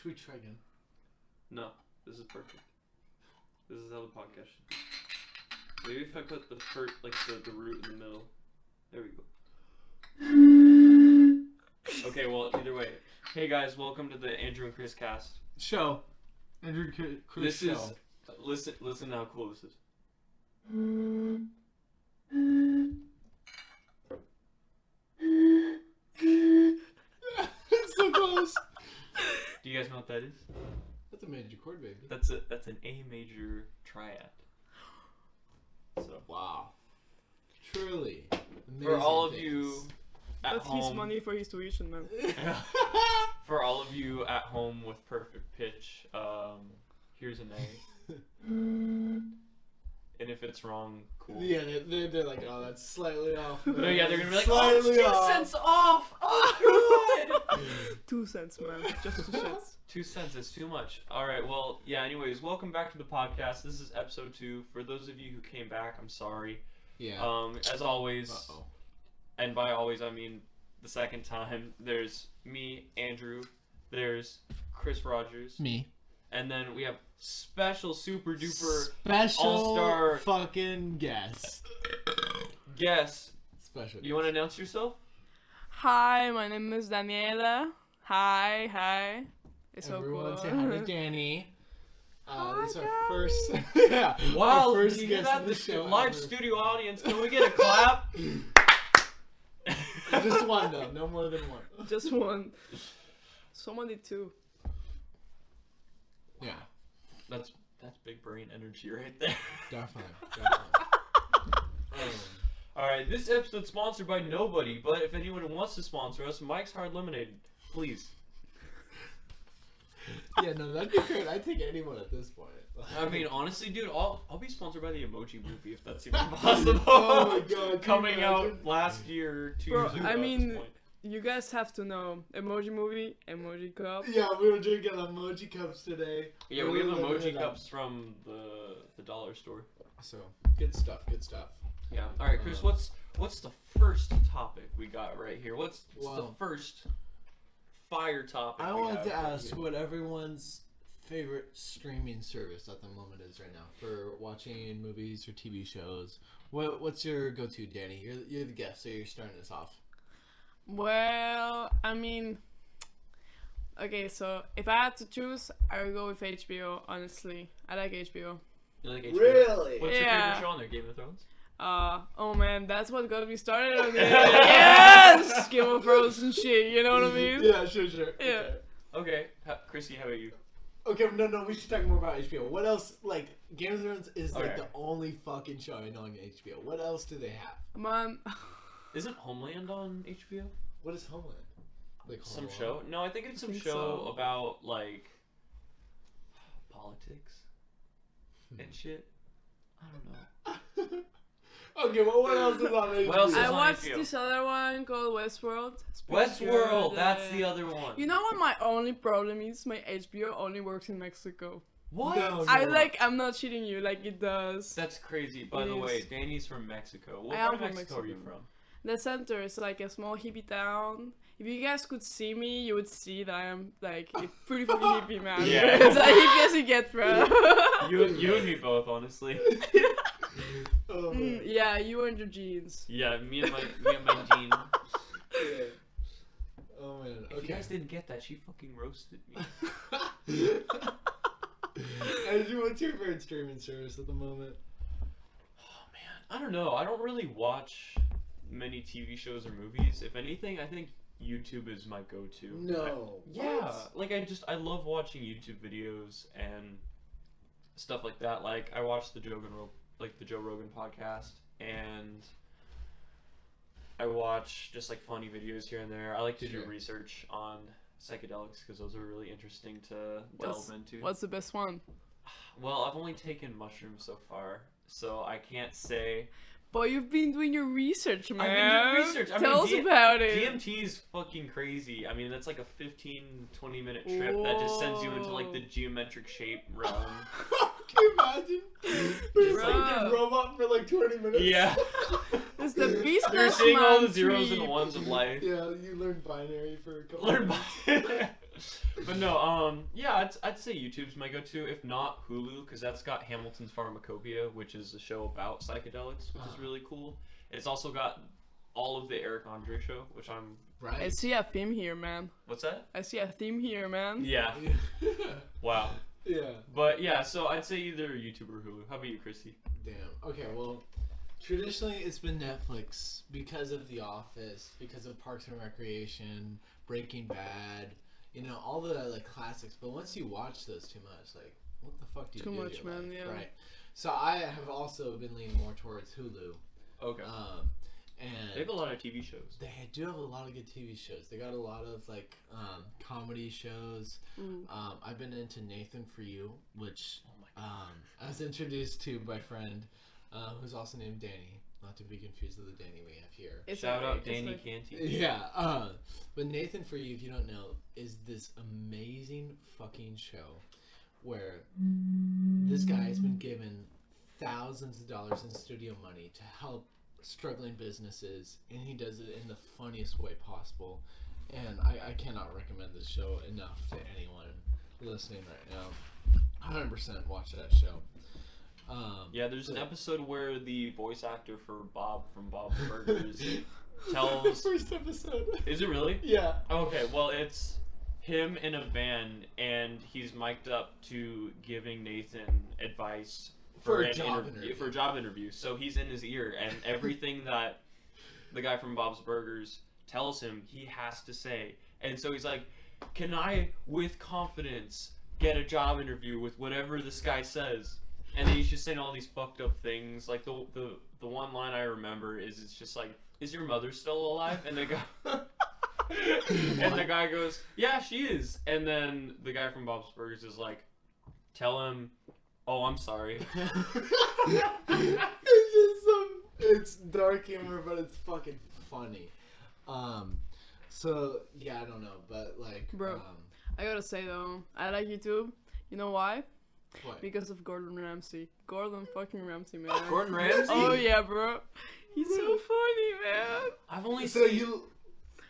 Should we try again? No, this is perfect. This is how the podcast should be. Maybe if I put the first, like the root in the middle. There we go. Okay, well, either way. Hey guys, welcome to the Andrew and Chris cast. Show. Andrew Chris This show. is listen how cool this is. It's so close. Do you guys know what that is? That's a major chord, baby. That's an A major triad. So Wow. Truly. for all of amazing you things. at That's home, his money for his tuition, man. for all of you at home with perfect pitch, here's an A. And if it's wrong, cool. Yeah, they're like, oh, that's slightly off. No, yeah, they're gonna be like, Slightly oh, off. 2 cents off. Oh, God. 2 cents, man. Just 2 cents. 2 cents is too much. All right, well, yeah. Anyways, welcome back to the podcast. This is episode 2. For those of you who came back, I'm sorry. Yeah. As always, Uh-oh. and by always I mean the second time. There's me, Andrew. There's Chris Rogers. Me. And then we have special super duper Special all-star fucking guest. guest. Special. You want to announce yourself? Hi, my name is Daniela. Hi. It's so Everyone cool. say hi to Danny. Hi, This is our guys. first. Yeah. Wow, our first you guest have of the the show. live ever. studio audience. Can we get a clap? Just one though, no more than one. Just one. Someone did 2. Yeah, That's big brain energy right there. definitely. All right, this episode's sponsored by nobody, but if anyone wants to sponsor us, Mike's Hard Lemonade, please. Yeah, no, that'd be great. I'd take anyone at this point. I mean, honestly, dude, I'll be sponsored by the Emoji Movie if that's even possible. Oh my god, can you Coming out imagine? last year, 2 Bro, years ago. I at mean- this point. You guys have to know. Emoji movie, emoji cup. Yeah, we were drinking emoji cups today. Yeah, we have Really living emoji it up. cups from the dollar store. So good stuff. Good stuff. Yeah. All right, Chris. What's the first topic we got right here? What's the Well, first fire topic? I we wanted have to right ask here? what everyone's favorite streaming service at the moment is right now for watching movies or TV shows. What's your go-to, Danny? You're the guest, so you're starting us off. Well, I mean, okay, so if I had to choose, I would go with HBO, honestly. I like HBO. You like HBO? Really? What's your Yeah. favorite show on there? Game of Thrones? Oh man, that's what got me started on it. Yes! Game of Thrones and shit, you know what I mean? Yeah, sure. Yeah. Okay, Chrissy, how about you? Okay, no, we should talk more about HBO. What else? Like, Game of Thrones is like Okay. the only fucking show I know on HBO. What else do they have? Man, Isn't Homeland on HBO? What is Homeland? Like Some Home show? Alone? No, I think it's some think show so. about like politics and shit. I don't know. Okay, well, what else is on HBO? What else is I on watched HBO? this other one called Westworld. It's pretty Westworld, good. that's the other one. You know what my only problem is? My HBO only works in Mexico. What? No. I'm not cheating you, like it does. That's crazy. By It the way, is. Danny's from Mexico. What I part am of from Mexico are you Mexico. from? The center is like a small hippie town. If you guys could see me, you would see that I am like a pretty fucking hippie, man. Yeah. It's as hippie as you get, bro. You and me both, honestly. Oh, man. Yeah, you and your jeans. Yeah, me and my jean. Yeah. Oh man. If you Okay. guys didn't get that, she fucking roasted me. Andrew, what's your favorite streaming service at the moment? Oh man, I don't know. I don't really watch many TV shows or movies. If anything, I think YouTube is my go-to. No. Yeah, like I love watching YouTube videos and stuff like that. Like I watch the Joe Rogan podcast, and I watch just like funny videos here and there. I like to do Sure. research on psychedelics because those are really interesting to delve into. What's the best one? Well, I've only taken mushrooms so far, so I can't say. Boy, you've been doing your research, man. I've been doing research. I Tell mean, us about it. DMT is fucking crazy. I mean, that's like a 15-20 minute trip that just sends you into like the geometric shape realm. Can you imagine? There's Bro. like a robot for like 20 minutes. Yeah. It's the business You're seeing all the man zeros and trip. ones of life. Yeah, you learn binary for a couple Learn minutes. But no, yeah, I'd say YouTube's my go-to. If not, Hulu, because that's got Hamilton's Pharmacopoeia, which is a show about psychedelics, which is really cool. It's also got all of the Eric Andre show, which I'm... Right. I see a theme here, man. What's that? I see a theme here, man. Yeah. Wow. Yeah. But yeah, so I'd say either YouTube or Hulu. How about you, Christy? Damn. Okay, well, traditionally it's been Netflix because of The Office, because of Parks and Recreation, Breaking Bad, you know, all the like classics. But once you watch those too much, like, what the fuck do you Too do much, with your man, life? yeah. Right. So I have also been leaning more towards Hulu. Okay. And They have a lot of TV shows. they do have a lot of good TV shows. They got a lot of like comedy shows. I've been into Nathan For You, which I was introduced to by a friend who's also named Danny. Not to be confused with the Danny we have here. Shout okay, out it's Danny like- Canty. Yeah. But Nathan For You, if you don't know, is this amazing fucking show where this guy has been given thousands of dollars in studio money to help struggling businesses, and he does it in the funniest way possible. And I cannot recommend this show enough to anyone listening right now. 100% watch that show. Yeah, there's an episode where the voice actor for Bob from Bob's Burgers tells... First episode. Is it really? Yeah. Okay, well, it's him in a van, and he's mic'd up to giving Nathan advice For a an job interview. For a job interview. So he's in his ear, and everything that the guy from Bob's Burgers tells him, he has to say. And so he's like, can I, with confidence, get a job interview with whatever this guy says? And then he's just saying all these fucked up things. Like, the one line I remember is, it's just like, is your mother still alive? And the guy... and the guy goes, yeah, she is. And then the guy from Bob's Burgers is like, tell him, oh, I'm sorry. It's just it's dark humor, but it's fucking funny. So yeah, I don't know, but like, Bro. I gotta say though, I like YouTube. You know why? what? Because of Gordon Ramsay. Gordon fucking Ramsay, man. Gordon Ramsay? Oh yeah, bro. He's so funny, man. I've only So seen...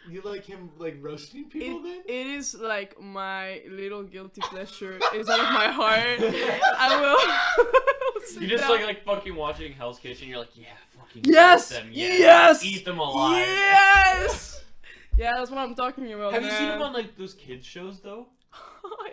you like him like roasting people then? It is like my little guilty pleasure inside of my heart. I will. sit You just down. like fucking watching Hell's Kitchen, you're like, yeah, fucking Yes! roast them, Yes! Eat them alive. Yes! Yeah, that's what I'm talking about. Have you seen man. him on like those kids shows though?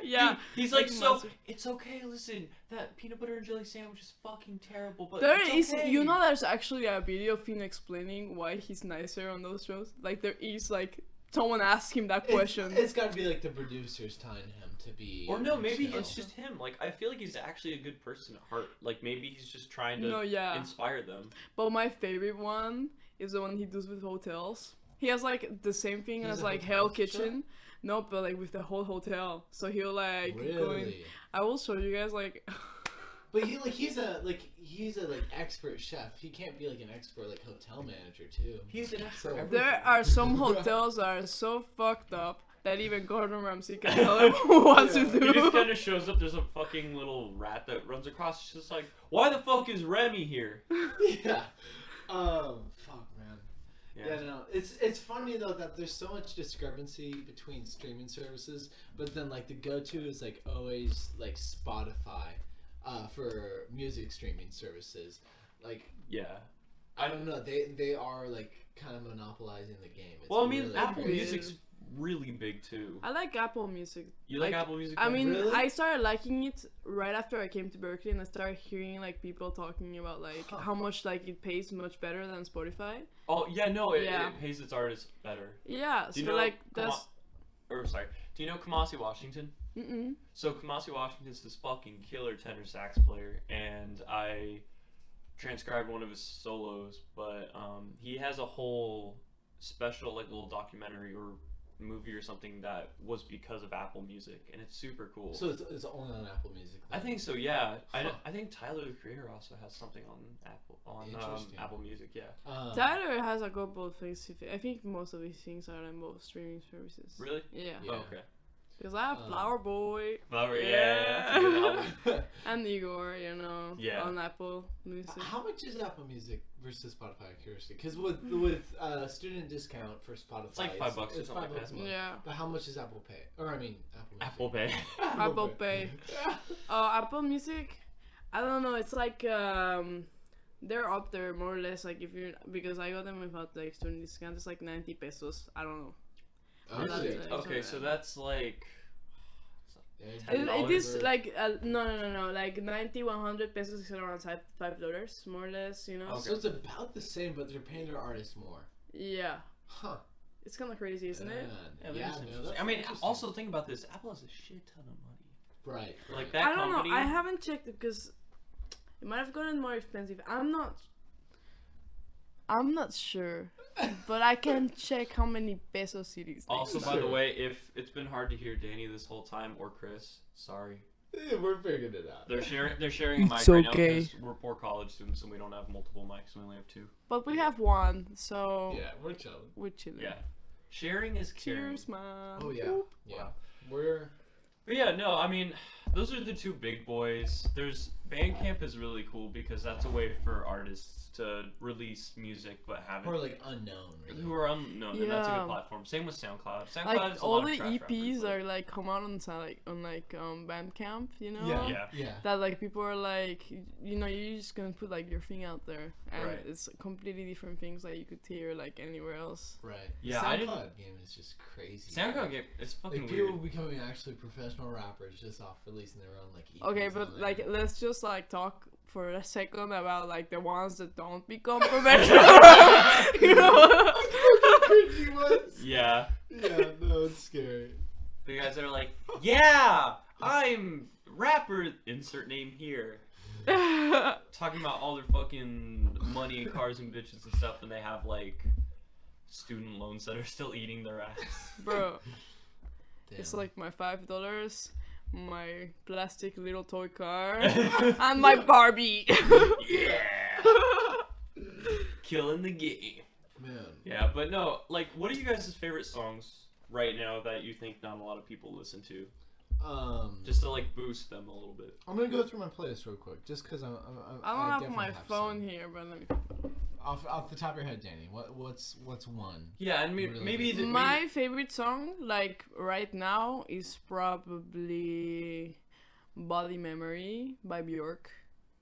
Yeah. Dude, he's like, so Monster. it's okay. Listen, that peanut butter and jelly sandwich is fucking terrible, but There it's is, okay. you know, there's actually a video of him explaining why he's nicer on those shows. Like there is like someone asked him that question. It's got to be like the producers telling him to be. Or no, maybe chill. it's just him. Like, I feel like he's actually a good person at heart. Like, maybe he's just trying to No, yeah. inspire them. But my favorite one is the one he does with hotels. He has like the same thing He's as a like hotel Hell chef? Kitchen. No, but like with the whole hotel. So he'll like go in. Really? I will show you guys like. But he's a expert chef. He can't be like an expert like hotel manager too. He's an expert. So- everything. There are some hotels that are so fucked up that even Gordon Ramsay can tell him what to Yeah. do. He just kind of shows up. There's a fucking little rat that runs across. It's just like, why the fuck is Remy here? Yeah. Fuck, man. Yeah, no. It's funny though that there's so much discrepancy between streaming services, but then like the go-to is like always like Spotify, for music streaming services. Like Yeah. I don't know, they are like kind of monopolizing the game. It's Well, I mean, really Apple crazy. Music's really big too. I like Apple Music. You like Apple Music? I too? mean, Really? I started liking it right after I came to Berkeley, and I started hearing like people talking about like how much like it pays much better than Spotify. oh yeah, no, it Yeah. pays its artists better. Yeah, Do you so know like that's. Do you know Kamasi Washington? Mm-mm. So Kamasi Washington's this fucking killer tenor sax player, and I transcribed one of his solos, but he has a whole special like little documentary or movie or something that was because of Apple Music, and it's super cool. So it's only on Apple Music. I then? think so, yeah. Huh. I think Tyler the Creator also has something on Interesting. Apple Music, yeah. Tyler has a couple of things. I think most of his things are on both streaming services. Really? Yeah. Yeah. Oh, okay. Because I have Flower Boy. Flower, yeah. That's a good album. And Igor, Yeah. on Apple Music. How much is Apple Music versus Spotify? Curiosity, because with student discount for Spotify, It's like $5 or it's something like $5 that. a month. Yeah. But how much is Apple Pay? Or I mean, Apple Music. Apple Pay. Apple Pay. Apple Music, I don't know. It's like they're up there more or less. Like if you're because I got them without like student discount. It's like 90 pesos. I don't know. Oh, That's shit. it. Okay, so that's like. It is $10 like no. Like 90, 100 pesos is around $5 more or less. Okay. So it's about the same, but they're paying their artists more. Yeah. Huh. It's kind of crazy, isn't it? Yeah, Yeah, that is no, interesting. that's I mean, interesting. also think about this. Apple has a shit ton of money. Right. Like that I don't company. know. I haven't checked it because it might have gotten more expensive. I'm not sure, but I can check how many pesos it is. Also, Sure. by the way, if it's been hard to hear Danny this whole time or Chris, sorry. Yeah, we're figuring it out. They're sharing a mic It's right now okay. because we're poor college students and we don't have multiple mics. We only have 2. But we have one, so Yeah, we're chilling. we're chilling. Yeah. Sharing is caring. Cheers, man. Oh yeah, yeah. We're But yeah, no, I mean, those are the 2 big boys. There's Bandcamp is really cool because that's a way for artists to release music but have more it like unknown. Really. who are unknown, and that's a Yeah. good platform. Same with SoundCloud. SoundCloud Like is a all lot of the trash EPs rappers, are like come out on Bandcamp, you know. Yeah, Yeah. yeah. That like people are like, you're just gonna put like your thing out there, and Right. it's completely different things that you could hear like anywhere else. Right. Yeah, the I SoundCloud game is just crazy. SoundCloud game, it's fucking Like weird. people becoming actually professional rappers just off releasing their own like. EPs Okay, on but there. like let's just like talk for a second about like the ones that don't become professional. You know? Cringy ones. Yeah. Yeah, no, it's scary. The guys that are like, yeah, I'm rapper, insert name here. Talking about all their fucking money and cars and bitches and stuff, and they have like student loans that are still eating their ass. Bro, Damn. it's like my $5, my plastic little toy car, and my Barbie. Yeah. Killing the game. Man. Yeah, but no, like, what are you guys' favorite songs right now that you think not a lot of people listen to? Just to like boost them a little bit. I'm gonna go through my playlist real quick, just because I don't have definitely my phone some. here, but let me. Off the top of your head, Danny, what's one? Yeah, and Really maybe good. My favorite song, like right now, is probably "Body Memory" by Björk.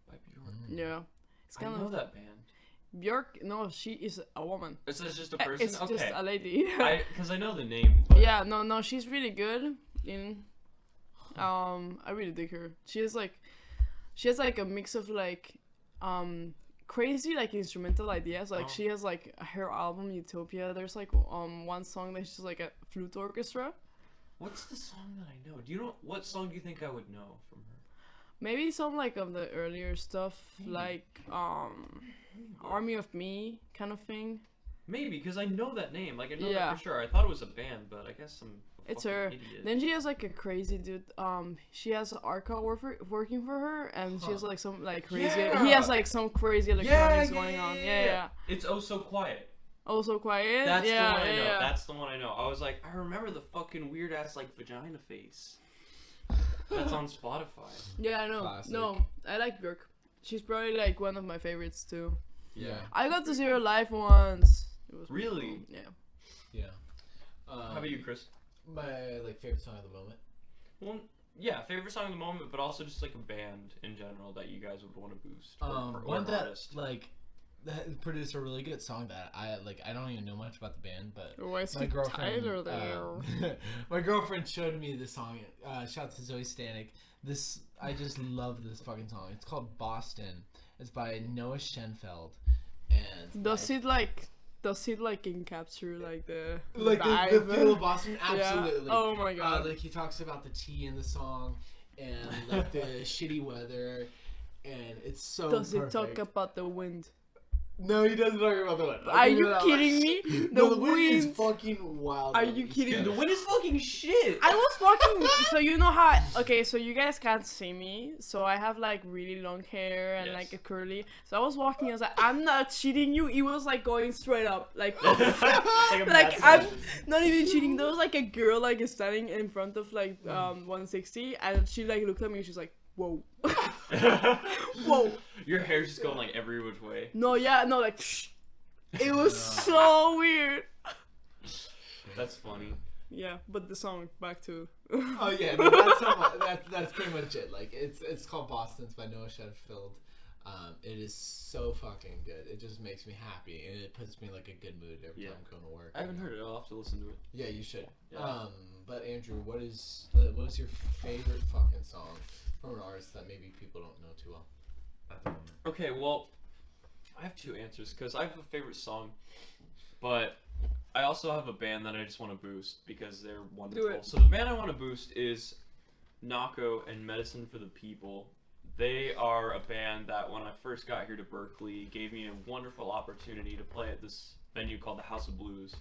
by Bjork. Yeah, it's I kind know of that band. Björk. No, she is a woman. Is this just a person? It's okay. just a lady. Because I know the name. But Yeah, no, she's really good. I really dig her. She has like a mix of like, crazy like instrumental ideas. Like she has like her album Utopia. There's like one song that's just like a flute orchestra. What's the song that I know? Do you know what song do you think I would know from her? Maybe some like of the earlier stuff, like Army of Me kind of thing. Maybe because I know that name. Like I know Yeah. that for sure. I thought it was a band, but I guess I'm. A It's fucking her. Idiot. Then she has like a crazy dude. She has Arca working for her, and she has like some like crazy. Yeah. He has like some crazy electronics going on. Yeah. It's Oh So Quiet. Also quiet. That's yeah, the one I know. yeah. That's the one I know. I was like, I remember the fucking weird ass like vagina face. That's on Spotify. Yeah, I know. Classic. No, I like Björk. She's probably like one of my favorites too. Yeah. I got to see her live once. It was pretty Really? cool. Yeah. Yeah. How about you, Chris? My like favorite song of the moment. Well, yeah, favorite song of the moment, but also just like a band in general that you guys would want to boost. Or One an that artist. like that produced a really good song that I like. I don't even know much about the band, but Why is my he girlfriend, Tyler there? my girlfriend showed me the song. Shout out to Zoe Stanek. I just love this fucking song. It's called Boston. It's by Noah Schenfeld, and Does it like encapture like the like the vibe? feel of Boston? Yeah. Absolutely. Oh my god. Like he talks about the tea in the song, and like the shitty weather, and it's so. Does it perfect. talk about the wind? No, he doesn't talk about the wind. Are you kidding me? No, the wind is fucking wild. Are you kidding Dude, me? the wind is fucking shit. I was walking, so you know how, okay, so you guys can't see me, so I have like really long hair and Yes. like a curly, so I was walking, I was like, I'm not cheating you, it was like going straight up, like, Like a like massive- I'm not even cheating, there was like a girl like standing in front of like 160, and she like looked at me and she's like, whoa. Whoa. Your hair's just going like every which way. No, yeah, no, like, it was so weird. That's funny. Yeah, but the song, back to... Oh yeah, no, that's pretty much it. Like it's called Boston's by Noah Shedfield. It is so fucking good. It just makes me happy and it puts me in like a good mood every time I'm going to work. I haven't heard it. I'll have to listen to it. Yeah, you should. Yeah. But Andrew, what is your favorite fucking song from an artist that maybe people don't know too well at the moment? Okay, well, I have two answers because I have a favorite song, but I also have a band that I just want to boost because they're wonderful. it. So the band I want to boost is Nako and Medicine for the People. They are a band that when I first got here to Berkeley gave me a wonderful opportunity to play at this venue called the House of Blues.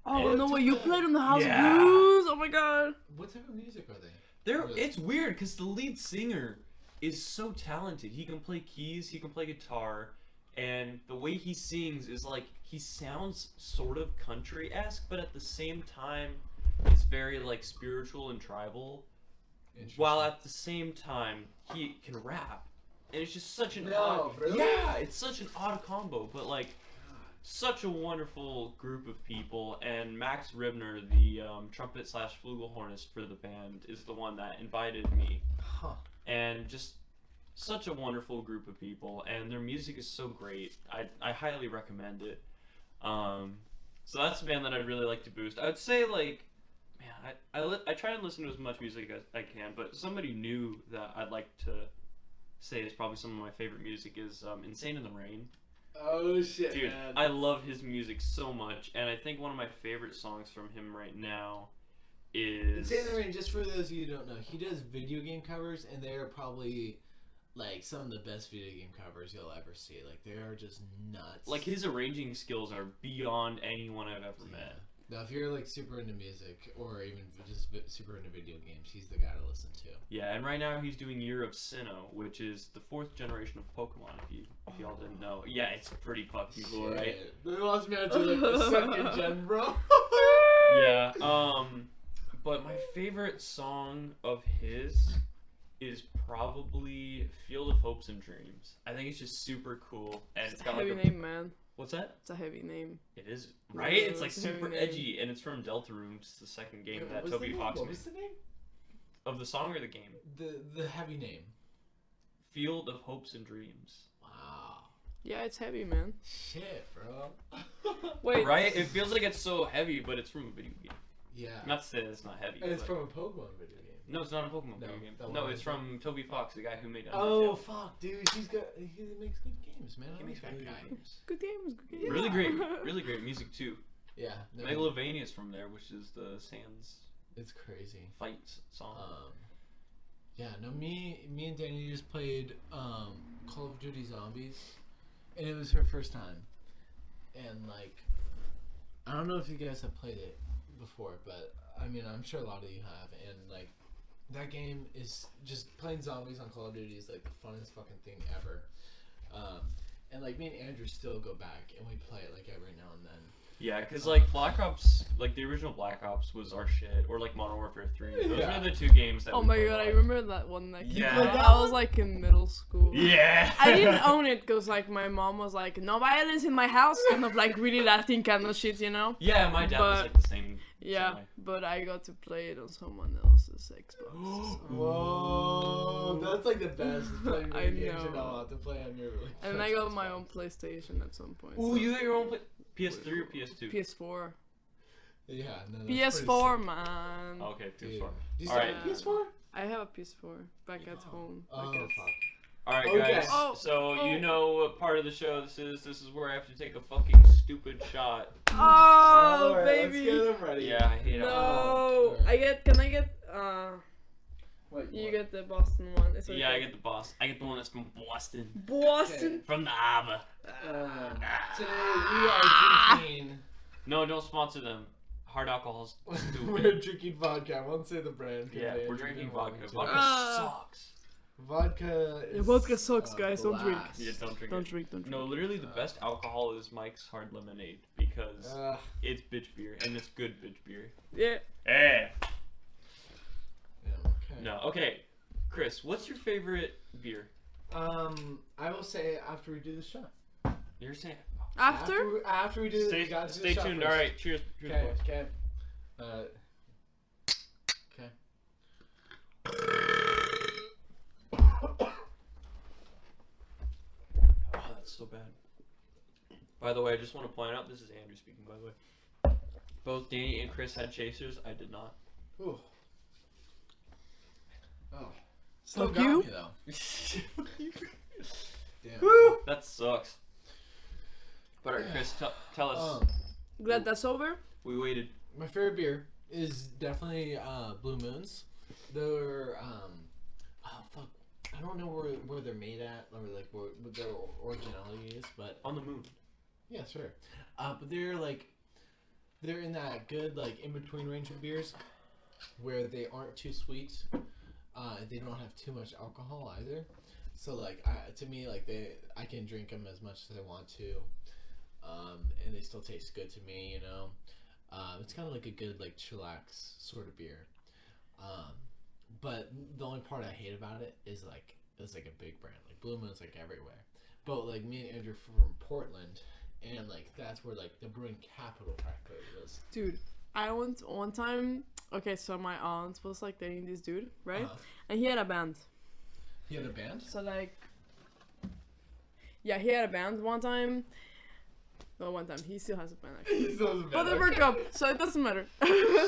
Oh, And- no way, you played on the House of Yeah. Blues? Oh my god. What type of music are they? It's weird because the lead singer is so talented. He can play keys, he can play guitar, and the way he sings is like he sounds sort of country-esque, but at the same time, it's very like spiritual and tribal. While at the same time, he can rap, and it's just such an odd. really? Yeah, it's such an odd combo, but like. Such a wonderful group of people, and Max Ribner, the trumpet / flugelhornist for the band, is the one that invited me. Huh. And just such a wonderful group of people, and their music is so great. I highly recommend it. So that's a band that I'd really like to boost. I would say like, man, I try and listen to as much music as I can, but somebody new that I'd like to say is probably some of my favorite music is Insane in the Rain. Oh shit, Dude, man. I love his music so much, and I think one of my favorite songs from him right now is... Insane in the Rain, just for those of you who don't know, he does video game covers, and they are probably like some of the best video game covers you'll ever see. Like they are just nuts. Like his arranging skills are beyond anyone I've ever met. Now, if you're like super into music or even just super into video games, he's the guy to listen to. Yeah, and right now he's doing Year of Sinnoh, which is the 4th generation of Pokemon. If y'all didn't know, yeah, it's pretty fucking cool, right? They lost me out to like the second gen, bro. Yeah. But my favorite song of his is probably Field of Hopes and Dreams. I think it's just super cool, and It's it's a got heavy like a... name, man. What's that? It's a heavy name. It is, right? Yeah, It's like it's a heavy super name. edgy, and it's from Deltarune, which is the second game that What was Toby the name? Fox What made. was the name? Of the song or the game? The heavy name. Field of Hopes and Dreams. Wow. Yeah, it's heavy, man. Shit, bro. Wait. Right? It feels like it's so heavy, but it's from a video game. Yeah. Not to say that it's not heavy. And it's but- from a Pokemon video game. No, it's not a Pokemon No, video game. that No, one it's is- from Toby Fox, the guy who made Oh Undertale. fuck, dude, he makes good games, man. I like that guy. Good games, good games. Really great music too. Yeah, no, Megalovania's from there, which is the Sans it's crazy. fight song. Yeah, no, me and Danny just played Call of Duty Zombies, and it was her first time, and like, I don't know if you guys have played it before, but I mean, I'm sure a lot of you have, and like, that game is just playing zombies on Call of Duty is like the funnest fucking thing ever, and like me and Andrew still go back and we play it like every now and then. Yeah, because like Black Ops, like the original Black Ops was our shit, or like Modern Warfare 3. Those Yeah. are the two games that Oh we my played god, a I lot. remember that one that came Yeah. out. I was like in middle school. Yeah. I didn't own it because like my mom was like, no violence in my house, kind of like really Latin kind of shit, you know? Yeah, my dad was But- like the same. Yeah, same way. but I got to play it on someone else's Xbox. so- Whoa, that's like the best playing I video games you're know. not allowed to play on your. Like, And I first got my Xbox. own PlayStation at some point. Ooh, so- you got your own PS3 or PS2? PS4. Yeah, no, that's PS4, pretty man. Okay, sick. PS4. Dude, do you All still right. have a PS4? I have a PS4 back at home. Oh Back at- fuck. All right, Okay. guys. Oh, so oh. you know what part of the show this is. This is where I have to take a fucking stupid shot. Oh, Alright, baby. Let's get them ready. Yeah, I hate it. No. Alright. Can I get, What, You what? get the Boston one. It's okay. Yeah, I get the boss. I get the one that's from Boston. Boston. From the harbor. Today we are drinking. No, don't sponsor them. Hard alcohol's stupid. We're drinking vodka. I won't say the brand. 'cause Yeah, they we're are drinking wrong, vodka. too. Vodka sucks. Vodka. Yeah, Is vodka sucks, guys. Don't drink. blast. Yeah, don't drink Don't it. drink. Don't drink. No, literally the best alcohol is Mike's Hard Lemonade because it's bitch beer and it's good bitch beer. Yeah. Eh. Yeah, okay. No, okay. Chris, what's your favorite beer? I will say after we do the shot. You're saying. After? After we do, Stay, we gotta do stay the shot tuned. first. All right, cheers. Cheers, Okay. boys. Okay. Okay. Oh, that's so bad. By the way, I just want to point out this is Andrew speaking. By the way, both Danny and Chris had chasers. I did not. Ooh. Oh. Still Fuck got you. me though. Damn. That sucks. But alright, Chris, tell us. Glad that's over. We waited. My favorite beer is definitely Blue Moons. They're oh fuck, I don't know where they're made at or like what their originality is, but On the moon. yeah, sure. But they're in that good like in between range of beers where they aren't too sweet. They don't have too much alcohol either. So like to me like I can drink them as much as I want to. And they still taste good to me, you know. It's kind of like a good like chillax sort of beer. But the only part I hate about it is like it's like a big brand. Like Blue Moon's like everywhere. But like me and Andrew from Portland, and like that's where like the brewing capital practically is. Dude, I went one time. Okay, so my aunt was like dating this dude, right? Uh-huh. And he had a band. He had a band? So like, yeah, he had a band one time. Well, one time he still has a band actually. He still has a band. But they broke up, so it doesn't matter.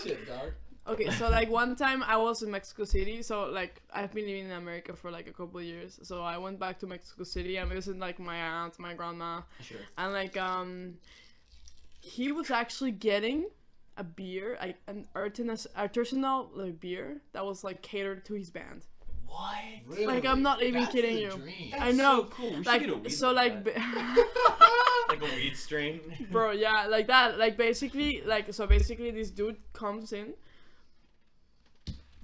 Shit, dog. Okay, so like one time I was in Mexico City, so like I've been living in America for like a couple of years, so I went back to Mexico City and visited like my aunt, my grandma, Sure. and like he was actually getting a beer, like an artisanal like beer that was like catered to his band. What? Really? Like, I'm not even That's kidding the you. dream. I know. So cool. We should Like get a weed so like. like a weed strain. Bro, yeah, like that. Like basically, this dude comes in,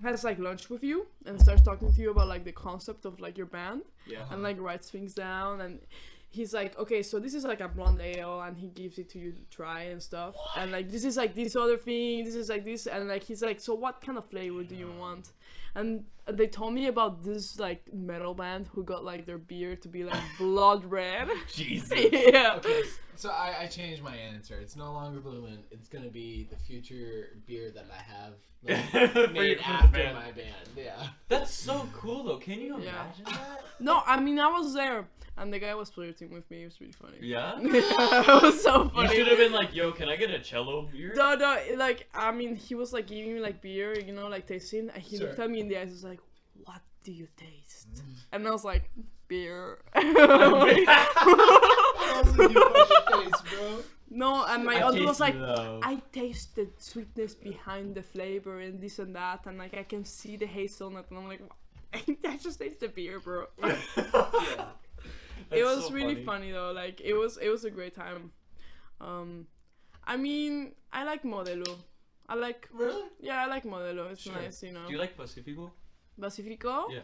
has like lunch with you, and starts talking to you about like the concept of like your band, Yeah. and like writes things down, and he's like, okay, so this is like a blonde ale, and he gives it to you to try and stuff, and like this is like this other thing, this is like this, and like he's like, so what kind of flavor do you want? And they told me about this like metal band who got like their beer to be like blood red. Jesus. Yeah. Okay, so I changed my answer. It's no longer Blue Moon. It's gonna be the future beer that I have like, made your after band. my band. Yeah. That's so cool though. Can you Yeah. imagine that? No, I mean I was there, and the guy was flirting with me. It was really funny. Yeah. It was so You funny. should have been like, "Yo, can I get a cello beer?" No, like I mean, he was like giving me like beer, you know, like tasting, and he looked Sure. at me in the eyes, and was like, "What do you taste?" And I was like, "Beer." That was a new fucking face, bro. No, and my I aunt was taste like, love. I taste the sweetness behind the flavor and this and that, and like I can see the hazelnut, and I'm like, I just taste the beer, bro. Yeah. It That's was so really funny though. Like it was a great time. I mean, I like Modelo. I like Really? I like Modelo. It's Sure. nice, you know. Do you like Pacifico? Pacifico? Yeah.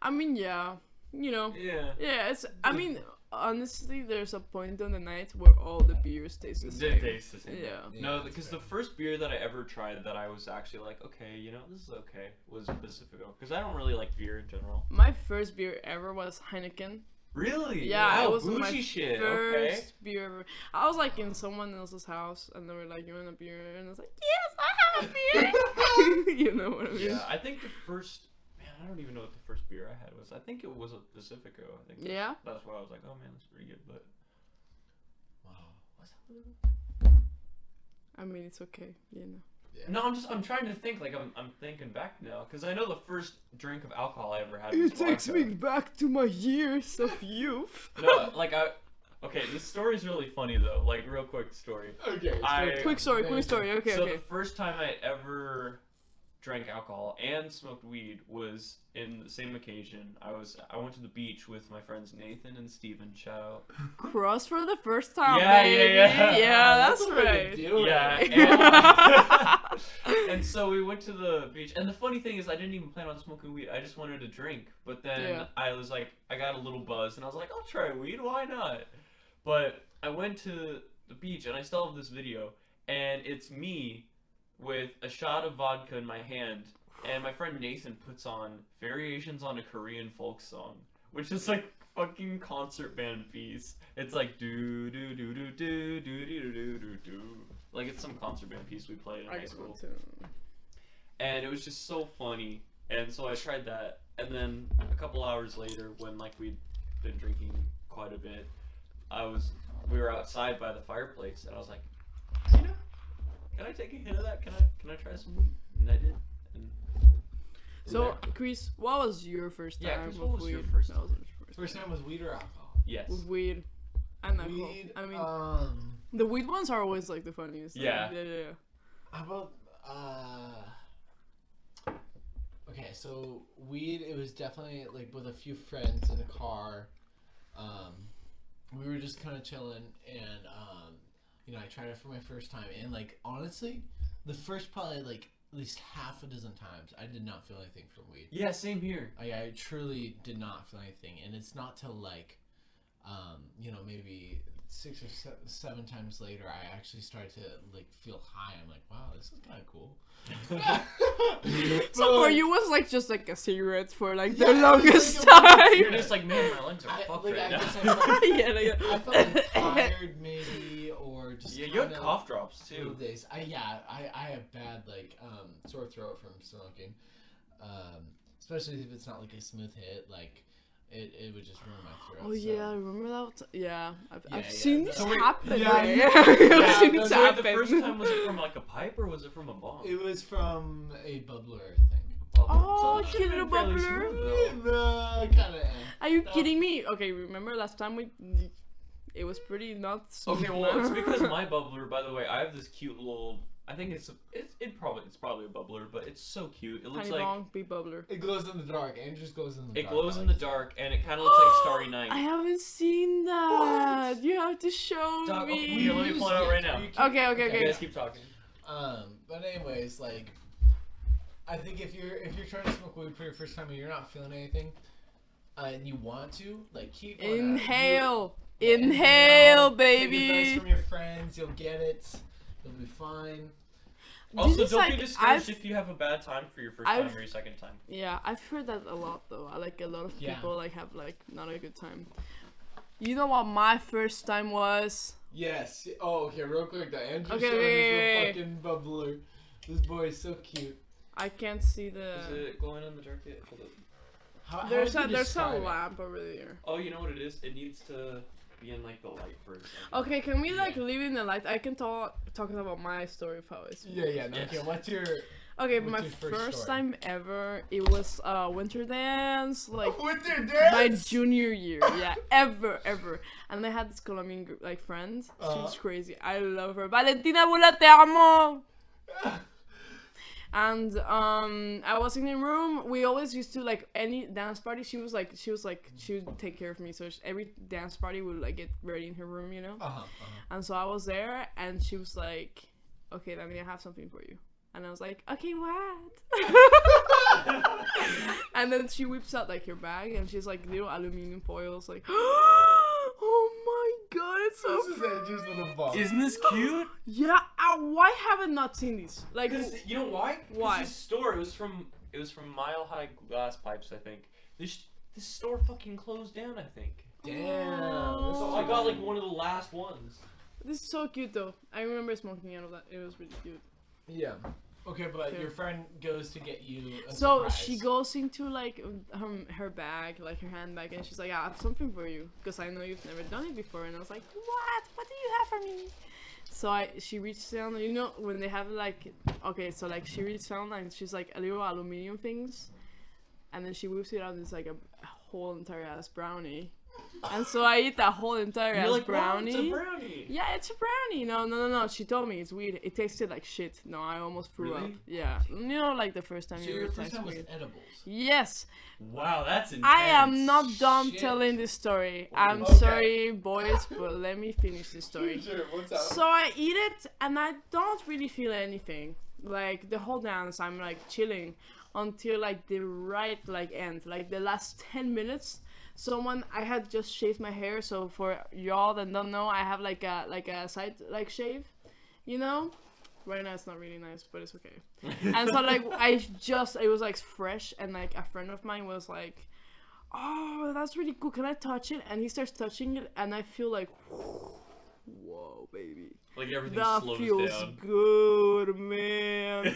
I mean, yeah. You know. Yeah. Yeah, it's. I mean, honestly, there's a point on the night where all the beers taste the They same. taste the same. Yeah. No, that's because fair. the first beer that I ever tried that I was actually like, okay, you know, this is okay, was Pacifico. Because I don't really like beer in general. My first beer ever was Heineken. Really? Yeah, oh, it was bougie my shit. first Okay. beer ever. I was like in someone else's house, and they were like, "You want a beer?" And I was like, "Yes, I have a beer." You know what I mean? Yeah, I think the first. Man, I don't even know what the first beer I had was. I think it was a Pacifico. I think. Yeah? That's why I was like, oh man, that's pretty good. But Wow. what's that? I mean, it's okay, you know. Yeah. No, I'm trying to think. Like I'm thinking back now because I know the first drink of alcohol I ever had was vodka. back to my years of youth. No, like Okay, this story's really funny though. Like real quick story. Okay. I- Quick story. Okay, so okay. the first time I ever drank alcohol and smoked weed was in the same occasion. I went to the beach with my friends Nathan and Steven. Shout out. Cross for the first time, Yeah, baby. yeah. Yeah, that's the way to right. do it. Yeah, and so we went to the beach. And the funny thing is, I didn't even plan on smoking weed. I just wanted to drink. But then Yeah. I was like, I got a little buzz, and I was like, I'll try weed. Why not? But I went to the beach, and I still have this video, and it's me with a shot of vodka in my hand, and my friend Nathan puts on variations on a Korean folk song, which is like fucking concert band piece. It's like do do do do do do do do do do. Like it's some concert band piece we played in I high just school. want to. And it was just so funny. And so I tried that. And then a couple hours later, when like we'd been drinking quite a bit, we were outside by the fireplace, and I was like, you know, can I take a hit of that? Can I try some weed? And I did. And So, Chris, what was your first time Yeah, Chris, with what was weed? your first That was your First time with weed or alcohol? yes. with weed and alcohol. Weed. I mean, the weed ones are always like the funniest. Yeah. Yeah. How about okay, so weed, it was definitely like with a few friends in a car. We were just kind of chilling, and you know, I tried it for my first time, and like honestly, the first probably like at least half a dozen times, I did not feel anything from weed. Yeah, same here. I truly did not feel anything, and it's not till like, you know, maybe 6 or 7 times later, I actually started to like feel high. I'm like, wow, this is kind of cool. So for you was like just like a cigarette for like the Yeah, longest like, time. You're just like, man, my lungs are fucked like, right I now. guess I felt, Yeah. I felt like tired maybe, or just Yeah, you had kinda cough drops little too. days. I have bad like sore throat from smoking, especially if it's not like a smooth hit. Like it would just ruin my throat. Oh yeah, I remember that. Yeah, I've Yeah, seen yeah. this So wait, happen. yeah, Yeah, yeah. I've seen Yeah, this So wait, happen. the first time, was it from like a pipe or was it from a bomb? It was from a bubbler, I think. Oh, that cute should've little been fairly bubbler. smooth, though. No, kind of. Are you No. kidding me? Okay, remember last time it was pretty not. Okay, well, it's because my bubbler. By the way, I have this cute little. I think it's probably a bubbler, but it's so cute. It looks Tiny like long big bubbler. It glows in the dark. Andrews glows in the it dark. glows in the dark, and it kind of looks like Starry Night. I haven't seen that. You have to show Dog, me. okay, let me pull it out right now. Okay. You guys keep talking. But anyways, like, I think if you're trying to smoke weed for your first time and you're not feeling anything, and you want to, like, keep going at it. Inhale, You- inhale, Take advice baby. from your friends. You'll get it. You'll be fine. Also, This is don't like- be discouraged I've- if you have a bad time for your 1st I've- time or your 2nd time. Yeah, I've heard that a lot though. I like a lot of Yeah. people like have like not a good time. You know what my first time was? Yes. Oh, okay. Real quick, though. Andrew's Okay, showing his wait. little fucking bubbler. This boy is so cute. I can't see the. Is it glowing in the dark yet? Hold up. How There's would a you describe it? lamp over there. Oh, you know what it is? It needs to be in like the light for a second. Okay, can we like Yeah. leave it in the light? I can talk about my story of how it's. Yeah. No, Yes. Okay. What's your Okay, What's my your first first story? time ever, it was winter dance, like winter my dance? junior year, yeah, ever. And I had this Colombian like friend. She was Uh-huh. crazy. I love her. Valentina Bula, te amo. And I was in the room. We always used to like any dance party. She would take care of me. So every dance party would like get ready in her room, you know. And so I was there, and she was like, "Okay, let me have something for you." And I was like, "Okay, what?" And then she whips out like her bag, and she's like little aluminum foils, like, "Oh my god, it's so This is Andrew's little ball. Isn't this cute? yeah." Why have I not seen these? Like, Because you know why? 'Cause Why? This store, it was from Mile High Glass Pipes, I think. This store fucking closed down, I think. Damn. So I got like one of the last ones. this is so cute though. I remember smoking out of that. It was really cute. Yeah. Okay, but Okay. your friend goes to get you a So surprise. she goes into like her bag, like her handbag, and she's like, "I have something for you, because I know you've never done it before." And I was like, "What? What do you have for me?" So she reached down, you know, when they have like, okay, so like she reached down and she's like a little aluminum things, and then she whips it out. And it's like a whole entire ass brownie. And so I eat that whole entire You're ass like, brownie. wow, it's a brownie. Yeah, it's a brownie. No. She told me it's weird. It tasted like shit. No, I almost threw up. Really? Yeah. You know, like the first time So you your ever first taste time was weird. edibles. Yes. Wow, that's intense. I am not done Shit. telling this story. I'm Okay. sorry, boys, but let me finish this story. Sure, what's up? So I eat it, and I don't really feel anything. Like the whole dance, I'm like chilling until like the right like end, like the last 10 minutes. I had just shaved my hair. So for y'all that don't know, I have like a side like shave, you know. Right now it's not really nice, but it's okay. And so like it was like fresh, and like a friend of mine was like, "Oh, that's really cool. Can I touch it?" And he starts touching it, and I feel like, whoa, baby. Like everything That slows feels down. good, man.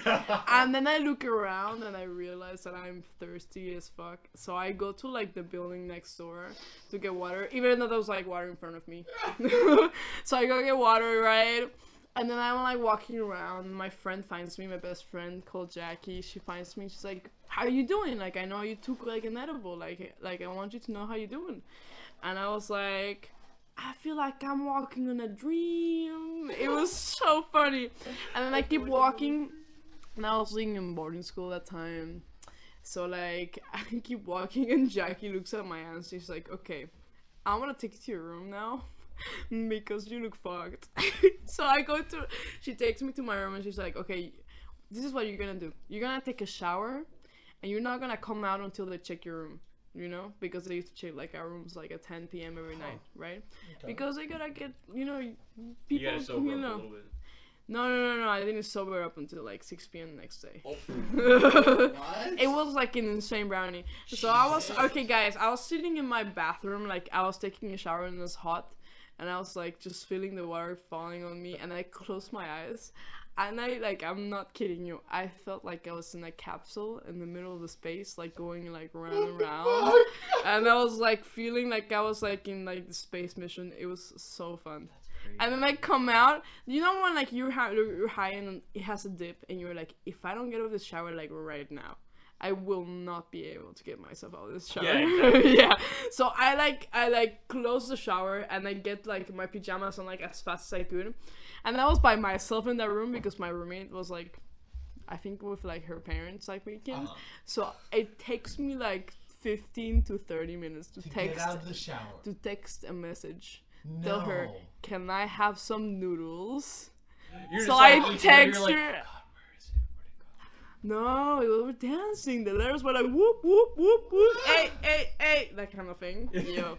And then I look around and I realize that I'm thirsty as fuck. So I go to like the building next door to get water, even though there was like water in front of me. So I go get water, right? And then I'm like walking around. My friend finds me, my best friend called Jackie. She finds me. She's like, "How you doing? Like, I know you took like an edible. Like I want you to know how you doing." And I was like, I feel like I'm walking in a dream. It was so funny. And then I keep walking. And I was living in boarding school at that time. So like I keep walking, and Jackie looks at my hands. She's like, "Okay, I want to take you to your room now because you look fucked." So she takes me to my room, and she's like, "Okay, this is what you're gonna do. You're gonna take a shower, and you're not gonna come out until they check your room. You know, because they used to check like our rooms like at 10 p.m. every night, right? Okay. Because they gotta get, you know, You people, gotta sober you up a know." little bit. No. I didn't sober up until like 6 p.m. the next day. Oh. What? It was like an insane brownie. So I was, okay guys, I was sitting in my bathroom, like I was taking a shower and it was hot. And I was like just feeling the water falling on me, and I closed my eyes. And I'm not kidding you, I felt like I was in a capsule in the middle of the space, like going like round and round. And I was like feeling like I was like in like the space mission. It was so fun. And then I come out, you know when like you're high and it has a dip, and you're like, if I don't get out of the shower like right now, I will not be able to get myself out of this shower. Yeah, exactly. Yeah. So I close the shower, and I get like my pajamas on like as fast as I could. And I was by myself in that room because my roommate was like, I think with like her parents like weekend. So it takes me like 15 to 30 minutes to text get out of the shower. To text a message. No. Tell her, "Can I have some noodles?" You're So just I like, text you're like, her. "God, where is it? Where'd it go?" No, we were dancing. The letters were like whoop whoop whoop whoop, hey, that kind of thing. Yeah.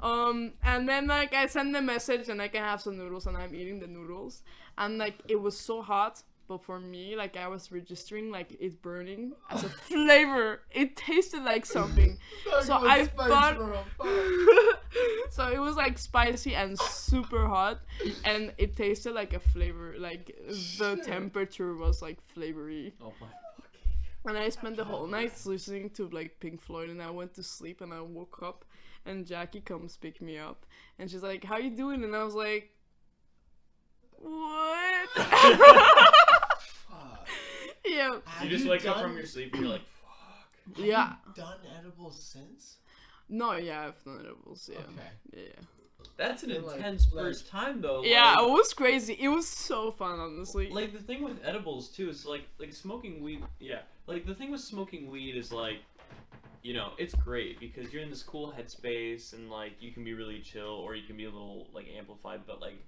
And then like I send the message, and I can have some noodles, and I'm eating the noodles, and like it was so hot, but for me, like I was registering like it's burning as a flavor. It tasted like something. So I thought, so it was like spicy and super hot, and it tasted like a flavor. Like the temperature was like flavory. Oh my. And I spent the whole night listening to like Pink Floyd, and I went to sleep, and I woke up, and Jackie comes pick me up, and she's like, "How you doing?" And I was like, "What?" Fuck. Yeah. You just wake up from your sleep and you're like, fuck. Have Yeah. you done edibles since? No, yeah, I've done edibles. Yeah. Okay. Yeah. That's an Like- intense like- first time though. Yeah, like, it was crazy. It was so fun, honestly. like the thing with edibles too is like smoking weed. Yeah, like the thing with smoking weed is like, you know, it's great because you're in this cool headspace and like you can be really chill or you can be a little like amplified. But like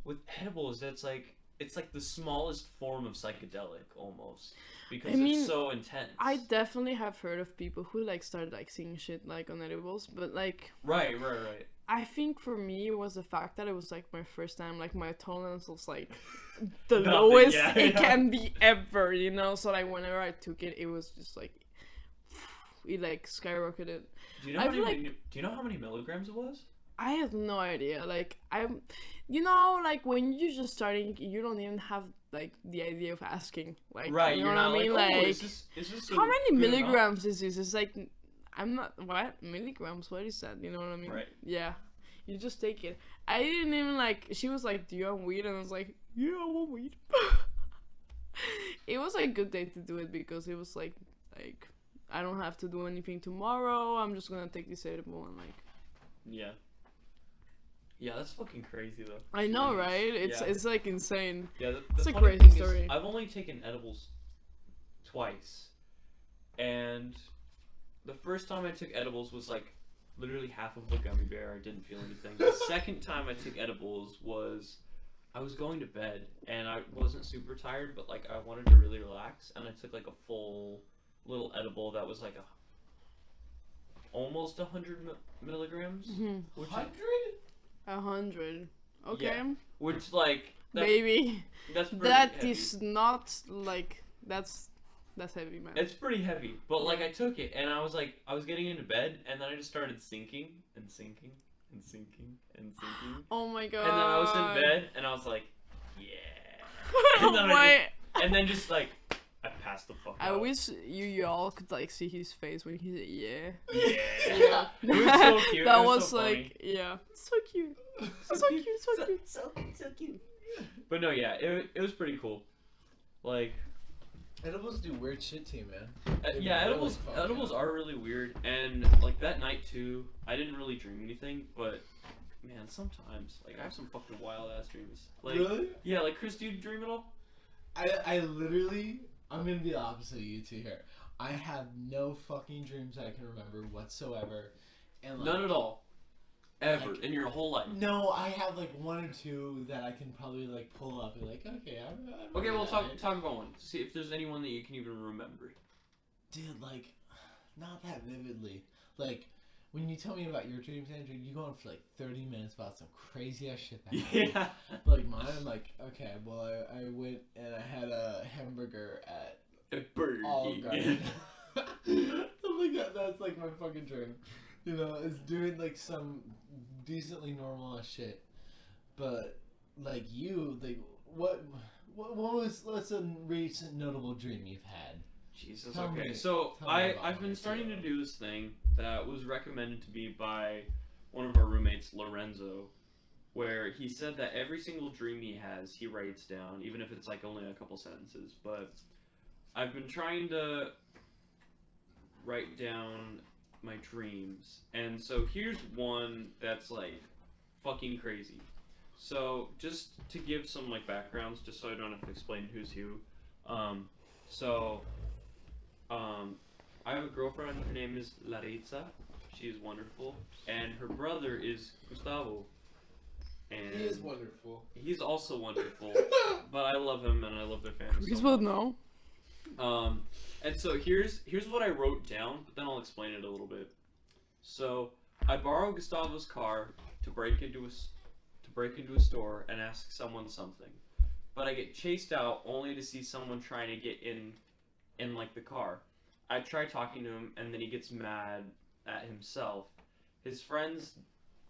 with edibles, that's like it's like the smallest form of psychedelic almost because I mean, it's so intense. I definitely have heard of people who like started like seeing shit like on edibles, but like Right. I think for me it was the fact that it was like my first time, like my tolerance was like the Nothing, lowest yeah, it yeah. can be ever, you know. So like whenever I took it, it was just like it like skyrocketed. Do you know I how feel many? Do you know how many milligrams it was? I have no idea. Like I'm, you know, like when you're just starting, you don't even have like the idea of asking. Like, Right. you You're know not what I mean? like, oh, Like, is this how many good enough? milligrams is this? It's like, I'm not what milligrams. What is that? You know what I mean? Right. Yeah. You just take it. I didn't even like. She was like, "Do you want weed?" And I was like, "Yeah, I want weed." It was a good day to do it because it was like I don't have to do anything tomorrow. I'm just gonna take this edible and like Yeah. Yeah, that's fucking crazy though. I know, Jeez. right? Yeah. It's like insane. Yeah, It's the a funny crazy thing story. is, I've only taken edibles twice, and the first time I took edibles was like literally half of a gummy bear. I didn't feel anything. The second time I took edibles was I was going to bed and I wasn't super tired, but like I wanted to really relax, and I took like a full little edible that was like almost 100 milligrams. Which 100? 100. Okay. Yeah. Which like Maybe. that's pretty That heavy. is not like that's heavy, man. It's pretty heavy, but like I took it and I was getting into bed and then I just started sinking and sinking and sinking and sinking. Oh my god. And then I was in bed and I was like, yeah. And then Wait. and then just like I passed the fuck I out. wish you all could like see his face when he said yeah. Yeah. It was so cute. That It was so like funny. yeah. So cute. So cute, so cute. So cute. But no, yeah, it was pretty cool. Like Edibles do weird shit to you, man. They yeah, really edibles fuck edibles up. are really weird, and like that night too, I didn't really dream anything, but man, sometimes like I have some fucking wild ass dreams. Like Really? yeah, like Chris, do you dream at all? I literally, I'm gonna be the opposite of you two here. I have no fucking dreams I can remember whatsoever. And like, None at all. Ever like- in your whole life. No, I have like one or two that I can probably like pull up and like, okay, I remember Okay, well that. talk about one. See if there's anyone that you can even remember. Dude, like, not that vividly. Like, when you tell me about your dreams, Andrew, you go on for like 30 minutes about some crazy ass shit that happened. Yeah. But like mine, I'm like, okay, well, I went and I had a hamburger at A Burger Olive King. Garden. Stuff like that. That's like my fucking dream. You know, is doing like some decently normal ass shit. But like you, like what was what's a recent notable dream you've had? Jesus. Tell Okay, me- so tell me about I've been it, starting to too. do this thing that was recommended to me by one of our roommates, Lorenzo, where he said that every single dream he has, he writes down, even if it's like only a couple sentences. But I've been trying to write down my dreams, and so here's one that's like fucking crazy. So just to give some like backgrounds, just so I don't have to explain who's who. I have a girlfriend. Her name is Laritza. She is wonderful, and her brother is Gustavo. And He is wonderful. he's also wonderful, but I love him and I love their family. Please so will much. know. And so here's what I wrote down, but then I'll explain it a little bit. So I borrowed Gustavo's car to break into a store and ask someone something, but I get chased out only to see someone trying to get in like the car. I try talking to him, and then he gets mad at himself. His friends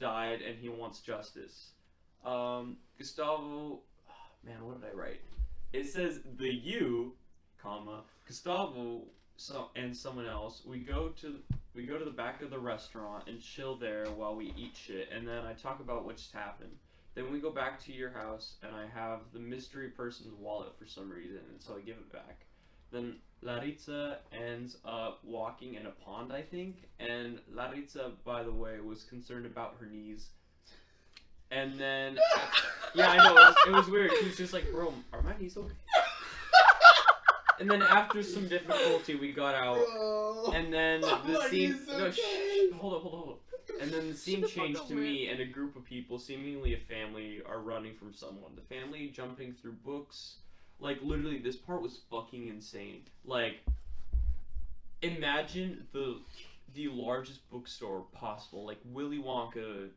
died, and he wants justice. Gustavo, man, what did I write? It says the you, comma, Gustavo, and someone else. We go to the back of the restaurant and chill there while we eat shit, and then I talk about what just happened. Then we go back to your house, and I have the mystery person's wallet for some reason, and so I give it back. Then Laritza ends up walking in a pond, I think, and Laritza, by the way, was concerned about her knees. And then, yeah, I know, it was weird. She was just like, bro, are my knees okay? And then after some difficulty, we got out, Bro. and then the My scene, knees no, okay. hold up. And then the scene Shut the fuck changed up, to man. me and a group of people, seemingly a family, are running from someone. The family jumping through books. Like, literally, this part was fucking insane. Like, imagine the largest bookstore possible. Like, Willy Wonka,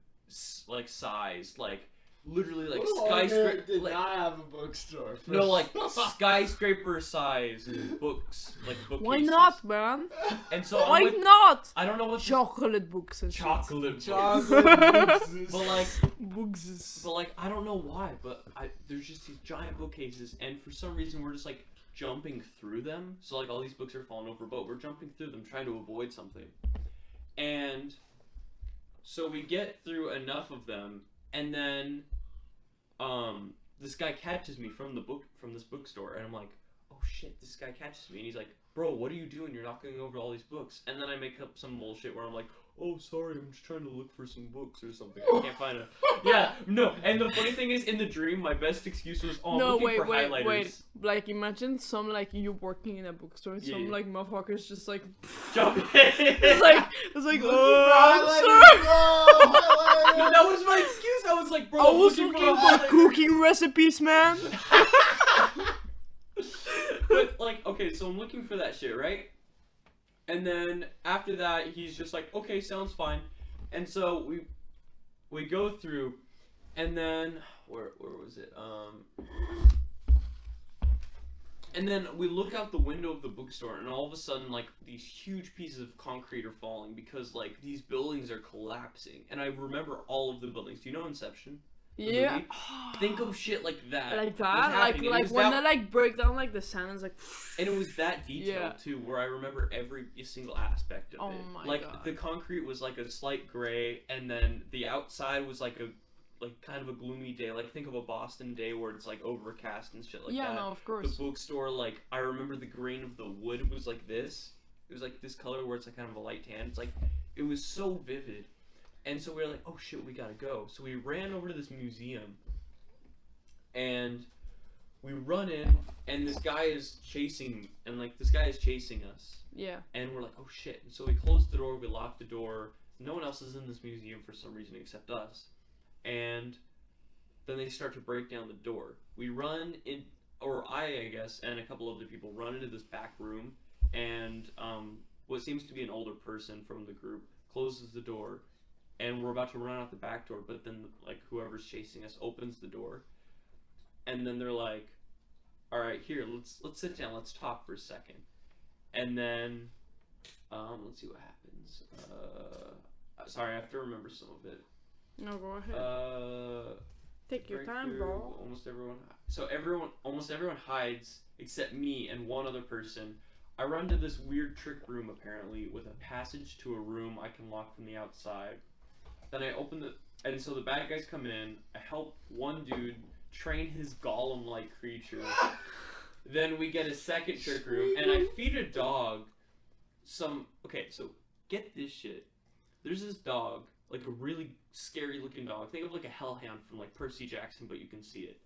like, size. Like, literally, like, skyscraper. Did Like, not have a bookstore. no, like, skyscraper size books. Like, bookcases. Why not, man? And so Why I'm with, not? I don't know what Chocolate books and shit. chocolate books. Chocolate books. But, like, Books. I don't know why, but there's just these giant bookcases, and for some reason we're just like jumping through them. So like all these books are falling over, but we're jumping through them trying to avoid something. And so we get through enough of them, and then this guy catches me from this bookstore, and I'm like, oh shit, this guy catches me, and he's like, bro, what are you doing? You're knocking over all these books. And then I make up some bullshit where I'm like, oh, sorry, I'm just trying to look for some books or something. I can't find it. Yeah, no. And the funny thing is, in the dream, my best excuse was, oh, I'm looking for highlighters. Wait. Like, imagine some, like, you working in a bookstore and some, like, motherfuckers just, like... Jump in. It's like, No, that was my excuse. I was like, bro, I was looking for cooking recipes, man. But, like, okay, so I'm looking for that shit, right? And then after that, he's just like, okay, sounds fine. And so we go through, and then where was it? And then we look out the window of the bookstore, and all of a sudden, like, these huge pieces of concrete are falling because, like, these buildings are collapsing. And I remember all of the buildings. Do you know Inception? Yeah. Think of shit like that. Like that? Like when they, like, break down, like, the sound is like... And it was that detailed, too, where I remember every single aspect of it. Oh my like, God. the concrete was, like, a slight gray, and then the outside was, like, kind of a gloomy day. Like, think of a Boston day where it's, like, overcast and shit like that. Yeah, no, of course. The bookstore, like, I remember the grain of the wood was like this. It was, like, this color where it's, like, kind of a light tan. It's, like, it was so vivid. And so we were like, oh shit, we gotta go. So we ran over to this museum, and we run in, and this guy is chasing us. Yeah. And we're like, oh shit. And so we closed the door, we locked the door. No one else is in this museum for some reason except us. And then they start to break down the door. We run in, or I guess, and a couple other people run into this back room, and what seems to be an older person from the group closes the door. And we're about to run out the back door, but then, like, whoever's chasing us opens the door. And then they're like, all right, here, let's sit down, let's talk for a second. And then, let's see what happens. Sorry, I have to remember some of it. No, go ahead. Take your time, bro. Almost everyone hides except me and one other person. I run to this weird trick room, apparently, with a passage to a room I can lock from the outside. Then I open and so the bad guys come in. I help one dude train his golem-like creature. Then we get a second trick room, and I feed a dog some... Okay, so get this shit. There's this dog, like a really scary-looking dog. Think of like a hellhound from like Percy Jackson, but you can see it.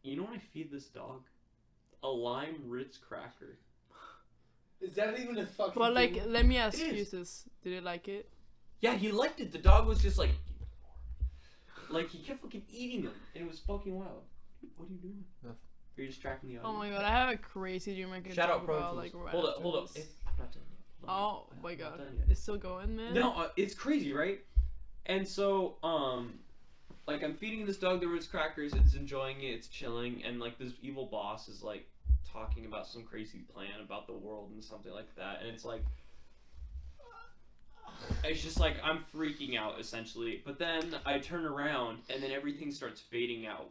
You know what I feed this dog? A lime Ritz cracker. Is that even a fucking But, like, thing? let me ask you this. Did you like it? Yeah, he liked it. The dog was just like he kept fucking eating them, and it was fucking wild. What are you doing? Nothing. Are you distracting the Oh audience? my god, I have a crazy dream I can Shout talk out Pro about, Tools. like, right Hold up. after this. I'm not done yet. Oh my I'm not god. done yet. It's still going, man? No, it's crazy, right? And so, like, I'm feeding this dog the Ritz crackers, it's enjoying it, it's chilling, and, like, this evil boss is, like, talking about some crazy plan about the world and something like that, and it's like, it's just like, I'm freaking out, essentially. But then I turn around, and then everything starts fading out.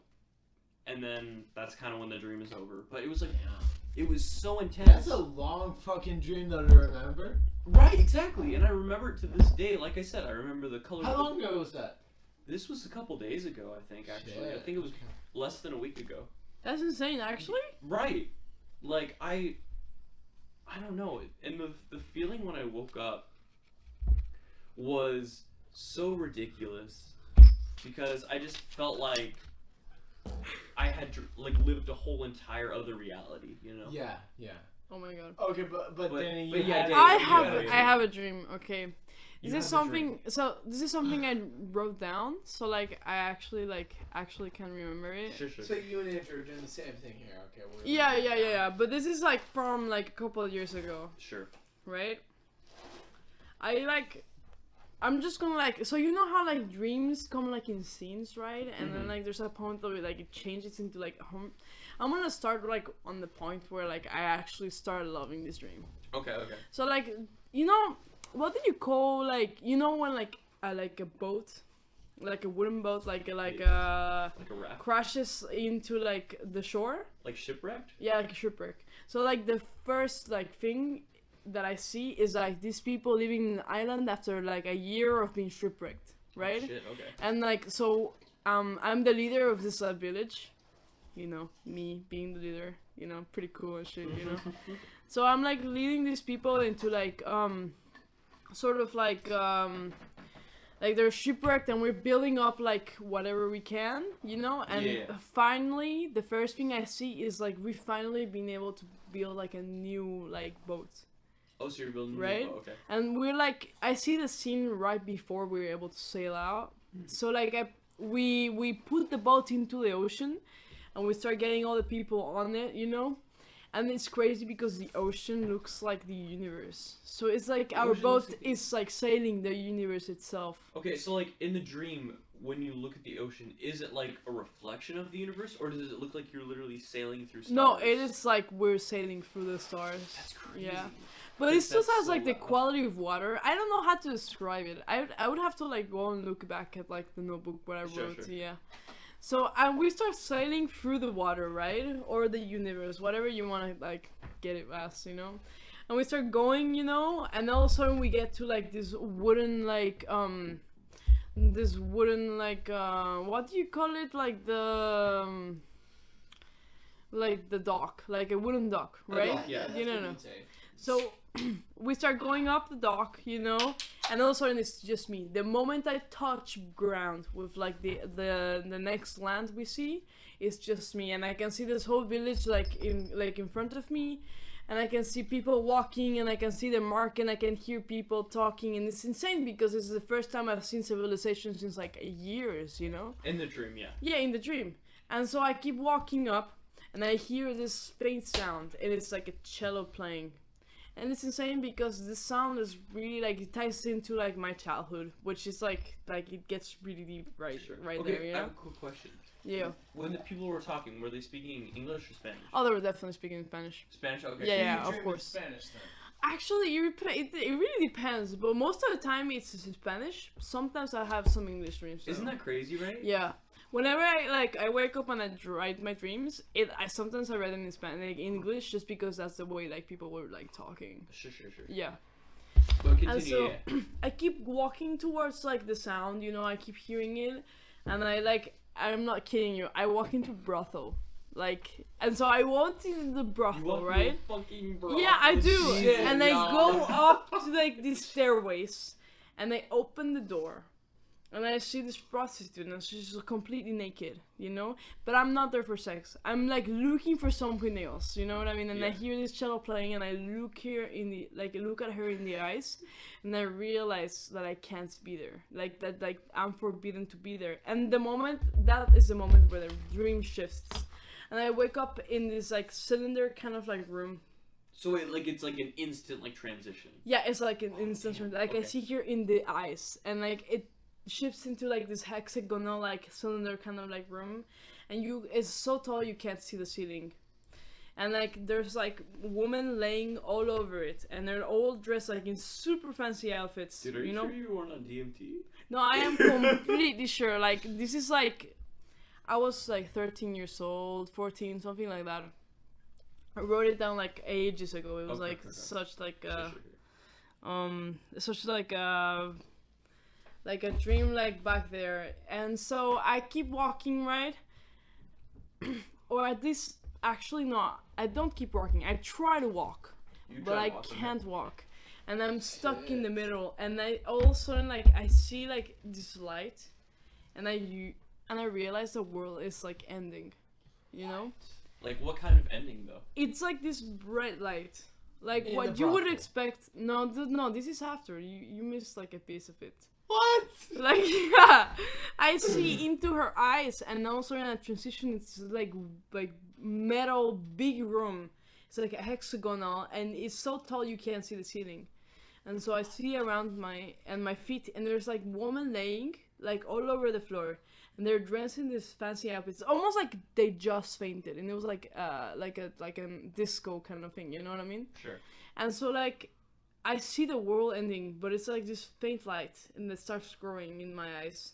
And then that's kind of when the dream is over. But it was like, it was so intense. That's a long fucking dream though to remember. Right, exactly. And I remember it to this day. Like I said, I remember the color. How long ago was that? This was a couple days ago, I think, actually. Shit. I think it was less than a week ago. That's insane, actually. Right. Like, I don't know. And the feeling when I woke up was so ridiculous because I just felt like I had like lived a whole entire other reality, you know? Yeah, yeah. Oh my god. Okay, but then you but yeah, had Dave, I you have had a I have a dream. Okay. You Is this have a something? So this is something I wrote down. So like I actually can remember it. Sure, sure. So you and Andrew are doing the same thing here, okay? Yeah. But this is like from like a couple of years ago, Sure. right? I'm just gonna like, so you know how like dreams come like in scenes, right? And then like there's a point where like it changes into like I'm gonna start like on the point where like I actually start loving this dream. Okay. So like, you know, what do you call like, you know, when like a boat, like a wooden boat, like a Like a raft? crashes into like the shore? Like shipwrecked? Yeah, like a shipwreck. So like the first like thing that I see is like these people living in an island after like a year of being shipwrecked, right? Oh, shit, okay. And like, so I'm the leader of this village, you know, me being the leader, you know, pretty cool and shit, you know. So I'm like leading these people into like sort of like they're shipwrecked, and we're building up like whatever we can, you know. And finally, the first thing I see is like we finally been able to build like a new like boat. Oh, so you're building right? a new boat, okay. And we're like, I see the scene right before we were able to sail out. So like we put the boat into the ocean, and we start getting all the people on it, you know. And it's crazy because the ocean looks like the universe. So it's like our boat is like sailing the universe itself. Okay, so like in the dream, when you look at the ocean, is it like a reflection of the universe, or does it look like you're literally sailing through stars? No, it is like we're sailing through the stars. That's crazy. Yeah. But it still has like the quality of water. I don't know how to describe it. I would have to like go and look back at like the notebook what I wrote. Sure. Yeah. So we start sailing through the water, right? Or the universe, whatever you want to like get it as, you know. And we start going, you know, and all of a sudden we get to like this wooden like what do you call it? Like the dock, like a wooden dock, right? Dock, yeah. You know. So we start going up the dock, you know, and all of a sudden it's just me. The moment I touch ground with like the next land we see, it's just me, and I can see this whole village like in front of me, and I can see people walking, and I can see the mark, and I can hear people talking, and it's insane because this is the first time I've seen civilization since like years, you know. In the dream, yeah. Yeah, in the dream, and so I keep walking up, and I hear this faint sound, and it's like a cello playing. And it's insane because this sound is really like it ties into like my childhood, which is like it gets really deep right there. You know? I have a quick question. Yeah. When the people were talking, were they speaking English or Spanish? Oh, they were definitely speaking Spanish. Spanish, okay. Yeah, of course. Spanish then. Actually, it really depends, but most of the time it's Spanish. Sometimes I have some English dreams. So. Isn't that crazy, right? Yeah. Whenever I wake up and I write my dreams, I sometimes I read them in Spanish, like English, just because that's the way like people were like talking. Sure. Yeah. But continue, and so I keep walking towards like the sound, you know, I keep hearing it, and I'm not kidding you, I walk into brothel. Like, and so I walked into the brothel, right? Fucking brothel. Yeah, I do. Shit, and I go up to like these stairways, and I open the door. And I see this prostitute, and she's completely naked, you know? But I'm not there for sex. I'm, like, looking for something else, you know what I mean? And I hear this cello playing, and I look at her in the eyes, and I realize that I can't be there. Like, that, like, I'm forbidden to be there. And that is the moment where the dream shifts. And I wake up in this, like, cylinder kind of, like, room. So it's like an instant, like, transition. Yeah, it's like an instant transition. Like, okay. I see her in the eyes, and, like, it shifts into like this hexagonal like cylinder kind of like room, and it's so tall you can't see the ceiling, and like there's like women laying all over it, and they're all dressed like in super fancy outfits. Dude, are you know? Sure you weren't on DMT? No, I am completely sure. Like this is like I was like 13 years old, 14, something like that. I wrote it down like ages ago. It was such like such like a dream like back there. And so I keep walking, right? Or at least actually not, I don't keep walking, I try to walk, but I can't walk, and I'm stuck in the middle, and I all of a sudden like I see like this light, and I realize the world is like ending, you know? Like what kind of ending though? It's like this bright light, like in what you would expect. No, this is after you missed like a piece of it. What? Like, yeah, I see into her eyes, and also in a transition, it's like metal big room. It's like a hexagonal, and it's so tall you can't see the ceiling. And so I see around my feet, and there's like woman laying like all over the floor, and they're dressed in this fancy outfits, almost like they just fainted, and it was like a disco kind of thing, you know what I mean? Sure. And so like I see the world ending, but it's like this faint light, and it starts growing in my eyes,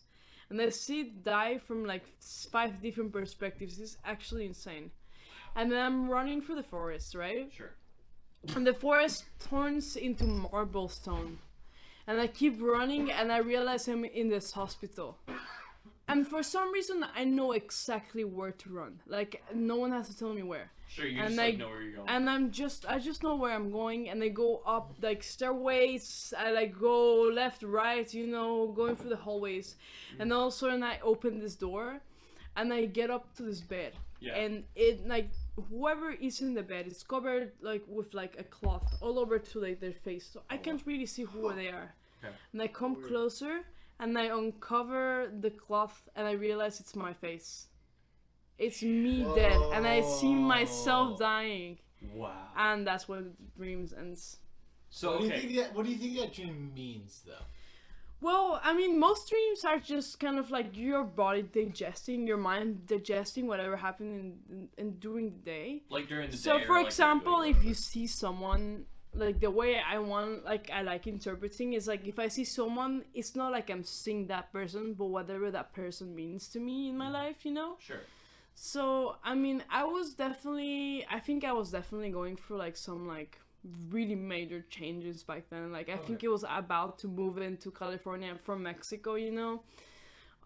and I see it die from like 5 different perspectives. It's actually insane. And then I'm running through the forest, right? Sure. And the forest turns into marble stone, and I keep running, and I realize I'm in this hospital. And for some reason, I know exactly where to run. Like, no one has to tell me where. Sure, you And just I- like know where you're going. And I just know where I'm going, and I go up like stairways. I like go left, right, you know, going through the hallways, and all of a sudden I open this door, and I get up to this bed, Yeah. and it like whoever is in the bed is covered like with like a cloth all over to like their face, so I can't really see who they are. Okay. And I come closer, and I uncover the cloth, and I realize it's my face. It's me dead, and I see myself dying, Wow. and that's when the dreams ends. So What do okay. you think that dream means, though? Well, I mean, most dreams are just kind of like your body digesting, your mind digesting whatever happened in during the day. Like during the So, day. for or, like, example, when if you're you see someone, like the way I like interpreting is like if I see someone, it's not like I'm seeing that person, but whatever that person means to me in my life, you know? Sure. So, I mean, I think I was definitely going through like some like really major changes back then. Like I think it was about to move into California from Mexico, you know.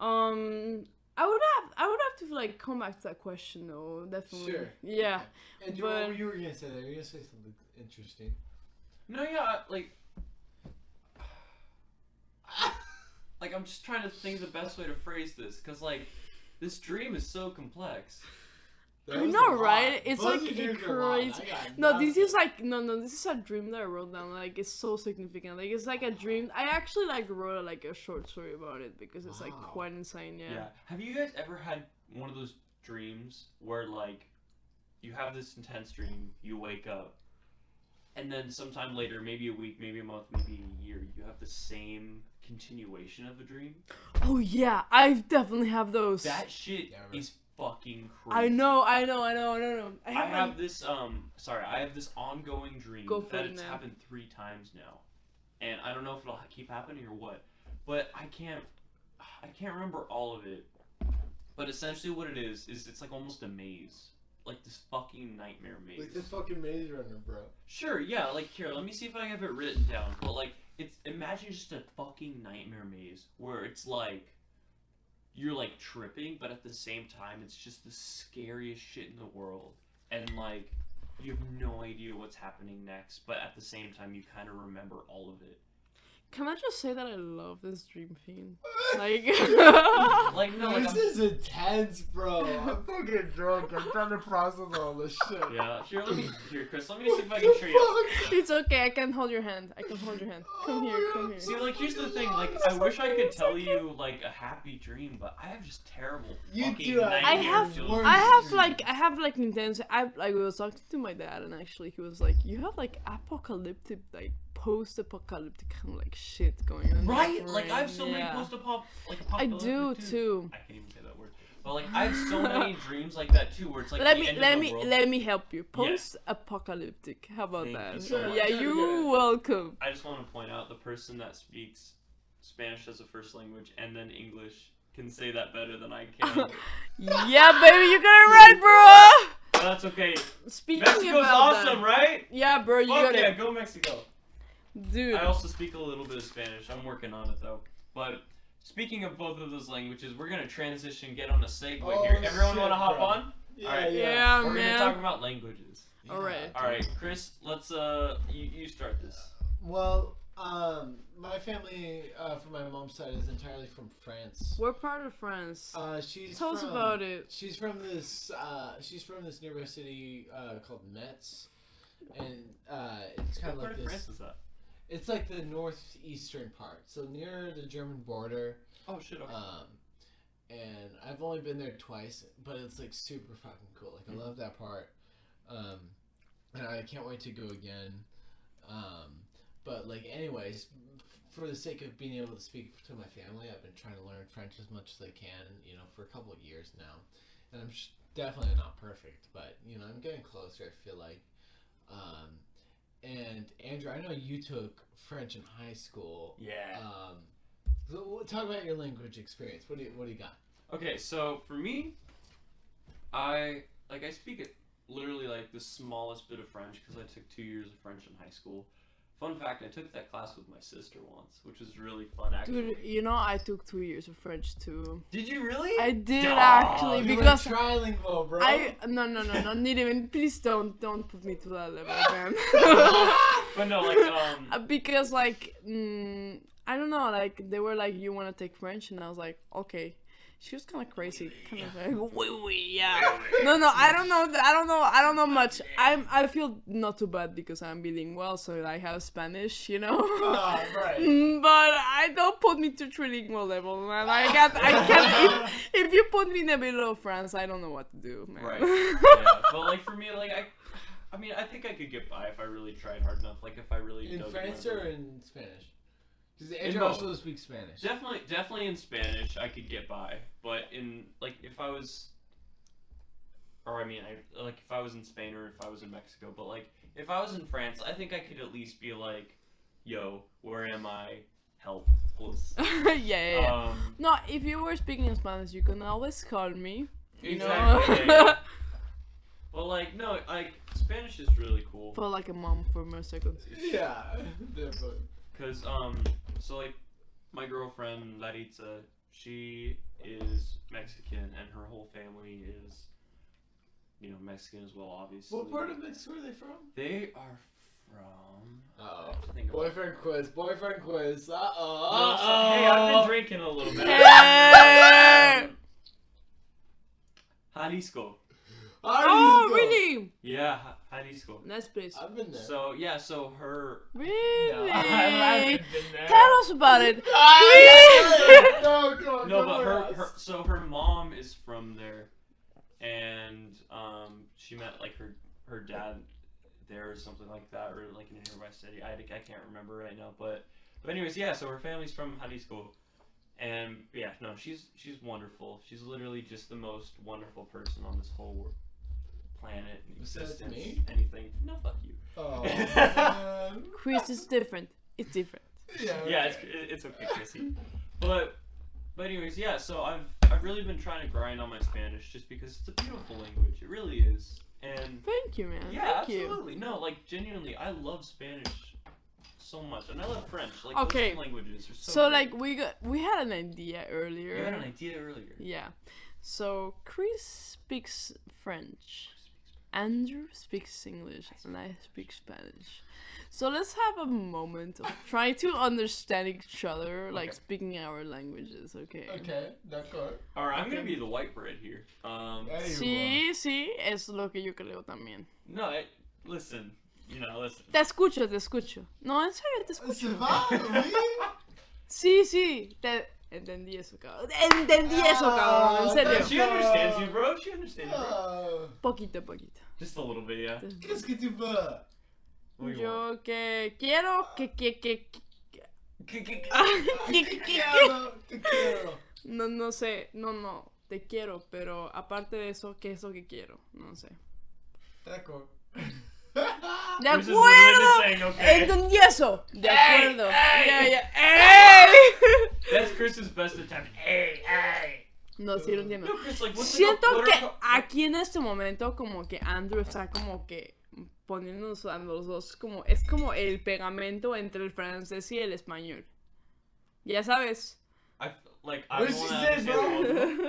I would have to like come back to that question though, definitely. Sure. Yeah. And But- you were gonna say that. You were gonna say something interesting. No, yeah, like I'm just trying to think of the best way to phrase this, cause like this dream is so complex. That I was know, a lot. right? It's Both like your dreams are a lot. crazy. I got No, nothing. this is like no. This is a dream that I wrote down. Like it's so significant. Like it's like a dream. I actually like wrote like a short story about it because it's like Wow. quite insane. Yeah. Have you guys ever had one of those dreams where like you have this intense dream, you wake up, and then sometime later, maybe a week, maybe a month, maybe a year, you have the same continuation of the dream? Oh yeah, I definitely have those. That shit Yeah, right. is fucking crazy. I know. I have this I have this ongoing dream Go for that it it's now. happened 3 times now, and I don't know if it'll keep happening or what, but I can't remember all of it. But essentially, what it is it's like almost a maze, like this fucking nightmare maze. Like this fucking Maze Runner, bro. Sure, yeah, like here, let me see if I have it written down. But like, it's imagine just a fucking nightmare maze where it's like you're like tripping, but at the same time, it's just the scariest shit in the world, and like you have no idea what's happening next, but at the same time, you kind of remember all of it. Can I just say that I love this dream theme? Like, Like no, like This I'm, is intense, bro. I'm fucking drunk. I'm trying to process all this shit. yeah. Here, Chris, let me see if I can show you. it's okay. I can hold your hand. Come here. Come here. See, like, here's the thing. Like, I wish I could tell you like a happy dream, but I have just terrible You fucking do have- I nightmare have, feelings. worse I have like intense. I was talking to my dad, and actually he was like, "You have like apocalyptic, like post-apocalyptic kind of like shit going on." in your Right? Like, I have brain." so many Yeah. like I apocalyptic do too. too. I can't even say that word. But like, I have so many dreams like that too, where it's like the end of the world. Let me help you. Yes. Post-apocalyptic. How about Thank that? you so much. Yeah, you're welcome. I just want to point out the person that speaks Spanish as a first language and then English can say that better than I can. Yeah, baby, you got it right, bro. But that's okay. Speaking Mexico's about awesome, that, right? yeah, bro, you Fuck got yeah, it, go Mexico. dude. I also speak a little bit of Spanish. I'm working on it though. But speaking of both of those languages, we're gonna transition, get on a segue Oh, here. Everyone shit, want to hop bro. on? Yeah, Alright. Yeah, We're man. gonna talk about languages. All right. All right, Chris. Let's you start this. Well, my family from my mom's side is entirely from France. We're part of France. She's Tell us from- about it. She's from this. She's from this nearby city called Metz, and it's kind of What like part of this. France is that? It's like the northeastern part, so near the German border. Oh shit. Okay. And I've only been there twice, but it's like super fucking cool. Like I love that part, and I can't wait to go again. But like, anyways, for the sake of being able to speak to my family, I've been trying to learn French as much as I can, you know, for a couple of years now, and I'm definitely not perfect, but you know, I'm getting closer. I feel like. And Andrew, I know you took French in high school. Yeah. So talk about your language experience. What do you got? Okay, so for me, I speak it literally like the smallest bit of French because I took 2 years of French in high school. Fun fact, I took that class with my sister once, which was really fun, actually. Dude, you know I took 2 years of French too. Did you really? I did Dog. actually You because were trilingual, bro. no, not even. Please don't put me to that level, man. But no, like Because like I don't know, like they were like, you want to take French, and I was like, okay. She was kind of crazy, kind of like, yeah. No, I don't know much. I feel not too bad because I'm bilingual, so I have Spanish, you know. Right. But I don't put me to trilingual level, man. I can't. If you put me in the middle of France, I don't know what to do, man. Right. Yeah. But like for me, like I mean, I think I could get by if I really tried hard enough. Like if I really In dug French my or brain. in Spanish? Because Andrew also speaks Spanish. Definitely in Spanish I could get by, but in like if I was, or I mean, if I was in Spain or if I was in Mexico, but like if I was in France, I think I could at least be like, "Yo, where am I? Help, please." Yeah. No, if you were speaking in Spanish, you can always call me. You Exactly. know? Yeah. Well, like no, like Spanish is really cool. For like a mom for a second. Yeah, definitely. Cause so like my girlfriend Laritza, she is Mexican and her whole family is, you know, Mexican as well, obviously. What part of Mexico are they from? They are from. Uh-oh. I have to think about Boyfriend quiz. it. Uh-oh. Hey, I've been drinking a little bit. Hey! Jalisco. Oh, really? Yeah, Jalisco. Nice place. I've been there. So yeah, so her. Really? No, I haven't been there. Tell us about it. No, come on. No, come but on, so her mom is from there, and she met like her dad there or something like that, or like in a nearby city. I can't remember right now, but anyways, yeah. So her family's from Jalisco, and yeah, no, she's wonderful. She's literally just the most wonderful person on this whole planet, Besides existence, me? anything. No, fuck you. Oh, man. Chris is different. It's different. Yeah, it's okay, Chrissy. But anyways, yeah. So I've really been trying to grind on my Spanish just because it's a beautiful language. It really is. And Thank you, man. yeah, Thank you. absolutely. No, like genuinely, I love Spanish so much, and I love French. Like Okay. those two languages are so. So great. like we had an idea earlier. You had an idea earlier. Yeah. So Chris speaks French. Andrew speaks English and I speak Spanish. So let's have a moment of trying to understand each other, like Okay. speaking our languages, okay? Okay, d'accord. All right, I'm gonna be the white bread here. There you Sí, es lo que yo creo también. No, listen. You know, listen. Te escucho. No, en serio, te are. escucho. Ça va, oui? Sí, te entendí eso, cabrón. Entendí eso, cabrón, en serio. She understands you, bro. She understands you, bro. Poquito. Just a little bit, yeah. Qu'est-ce que tu veux? What do you want? Yo que quiero que Te quiero. No sé, no, te quiero, pero aparte de eso, ¿qué es lo que quiero? No sé. D'accord. ¡De Chris is literally just acuerdo! saying, okay. Entendí eso. De acuerdo. Hey. Ya. ¡Ey! That's Chris's best attempt. Hey. No, sí lo entiendo. No, Chris, like, what's Siento what que are- aquí en este momento como que Andrew está como que poniéndonos a los dos como es como el pegamento entre el francés y el español. Ya sabes. I What don't did she wanna say, understand bro? both of them.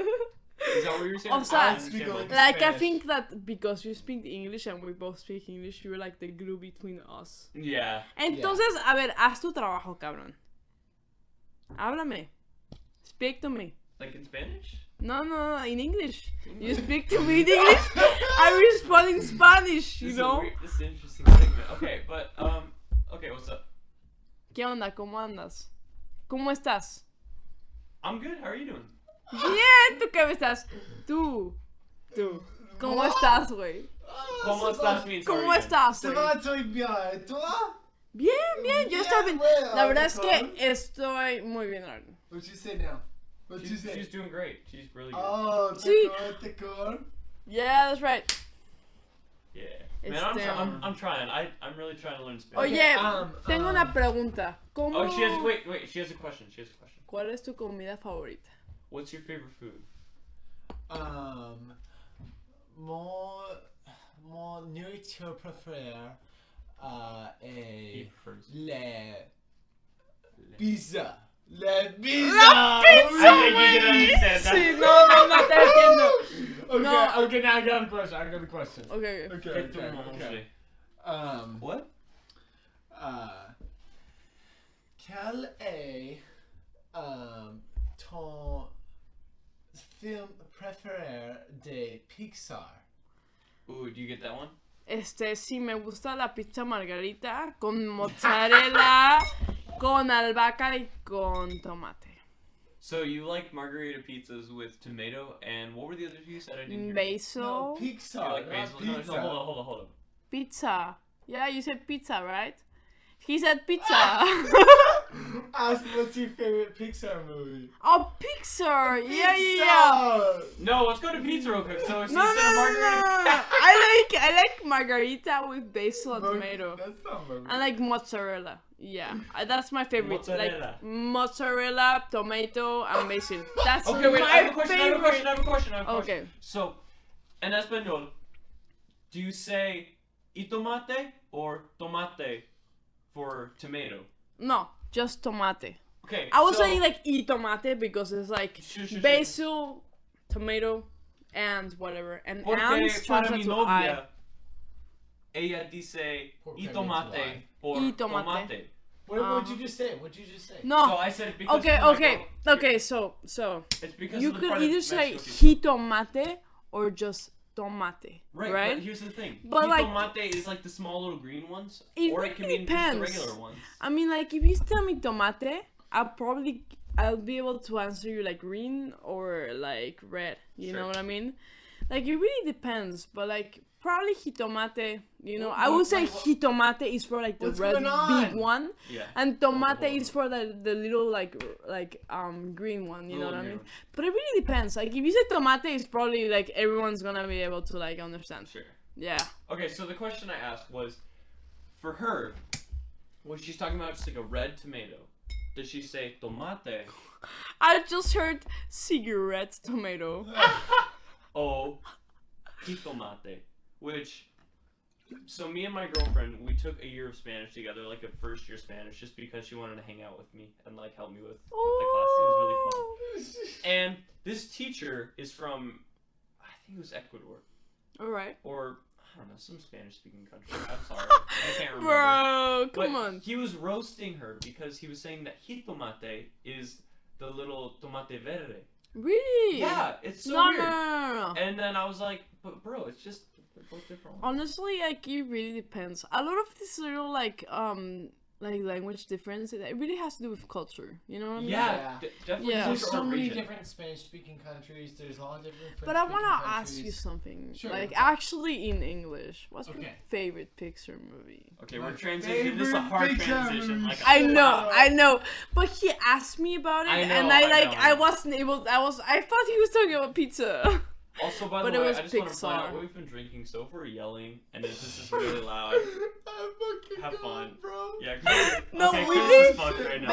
Is that what you were saying? O sea, I I understand speak both. like- Like I Spanish. think that because you speak English and we both speak English, you're like the glue between us. Yeah. Entonces, a ver, haz tu trabajo, cabrón. Háblame. Speak to me. Like in Spanish? No, in English. You speak to me in English. I respond in Spanish, you know? This is an interesting segment. Okay, but okay, what's up? ¿Qué onda? ¿Cómo andas? ¿Cómo estás? I'm good. How are you doing? Bien, ¿tú qué estás? Tú. ¿Cómo estás, güey? ¿Cómo estás? Means how are ¿Cómo you estás, Ça güey? va très bien. Et toi? Bien, yo estoy bien. Ouais, La verdad es d'accord. que estoy muy bien ahora. What you say now? What doing? you say? She's doing great. She's really good. Oh, Sí. d'accord. Yeah, that's right. Yeah. It's Man, them. I'm trying. I'm really trying to learn Spanish. Oye, Okay, tengo una pregunta. ¿Cómo? Oh, she has wait. She has a question. ¿Cuál es tu comida favorita? What's your favorite food? Mon nourriture préférée, He prefers. Pizza. Le La pizza. pizza, I think you can understand that. Sí, no te entiendo. Okay, No. okay, now I got a question. Okay. Okay. What? Quel est ton film préféré de Pixar? Ooh, do you get that one? Sí, me gusta la pizza margarita con mozzarella, con albahaca y con tomate. So you like margarita pizzas with tomato, and what were the other two you said? I didn't hear. Basil. No, You Pixar, like not basil? pizza. No, hold on. Pizza. Yeah, you said pizza, right? He said pizza. Ask what's your favorite Pixar movie? Oh, Pixar. Yeah. No, let's go to pizza real quick. So No, instead of margarita. I like margarita with basil and tomato. That's not movie. I like mozzarella. Yeah, that's my favorite. Mozzarella. Like mozzarella, tomato, and basil. That's Okay, wait. my I have a question. favorite. Okay. So, en español, do you say itomate or tomate for tomato? No, just tomate. Okay. I was so, saying like y tomate because it's like Sure. basil, tomato, and whatever. And Porque ants para translates mi to I. novia, ella dice Porque itomate means why. por Y tomate. tomate. What'd you just say? What'd you just say? No. So I said it because Okay, of my okay, girl- okay. So It's because you of the could part of either say Mexico people. jitomate or just tomate, Right, right? but here's the thing. But, like, Jitomate is like the small little green ones, It or it can really be just the depends. regular ones. I mean, like if you tell me tomate, I'll be able to answer you like green or like red. You Sure. know what I mean? Like it really depends, but like probably jitomate. You know, What- I would what- say what- jitomate is for like the What's red going big on? one, Yeah. and tomate Hold on. is for the little like green one. You know Little what I green mean? ones. But it really depends. Like if you say tomate, it's probably like everyone's gonna be able to like understand. Sure. Yeah. Okay, so the question I asked was, for her, when she's talking about just like a red tomato, does she say tomate I just heard cigarette tomato. o jitomate? Which, so me and my girlfriend, we took a year of Spanish together, like a first year Spanish, just because she wanted to hang out with me and like help me with the class. It was really fun. And this teacher is from, I think it was Ecuador, All right. or I don't know, some Spanish-speaking country. I'm sorry, I can't remember. Bro, come But on. he was roasting her because he was saying that jitomate is the little tomate verde. Really? Yeah, it's so No, weird. no. And then I was like, but bro, it's just they're both different ones. Honestly, like it really depends. A lot of this little like language difference, it really has to do with culture. You know what I mean? Yeah, Yeah. definitely. Yeah. There's culture so or many region. different Spanish-speaking countries. There's a lot of different. But I French-speaking wanna ask you countries. something. Sure, Like what's up? actually in English, what's your Okay. favorite Pixar movie? Okay, My we're transitioning. This is a favorite hard Pixar transition. movie. Like I know, but he asked me about it, I know, and I I know. wasn't able. I thought he was talking about pizza. Also, by But the it way, was I just want to point out Pixar. what we've been drinking. So if we're yelling and if this is really loud, I'm fucking Have gone, fun. bro. yeah. Chris, No, okay, we Chris did- is fucked right now.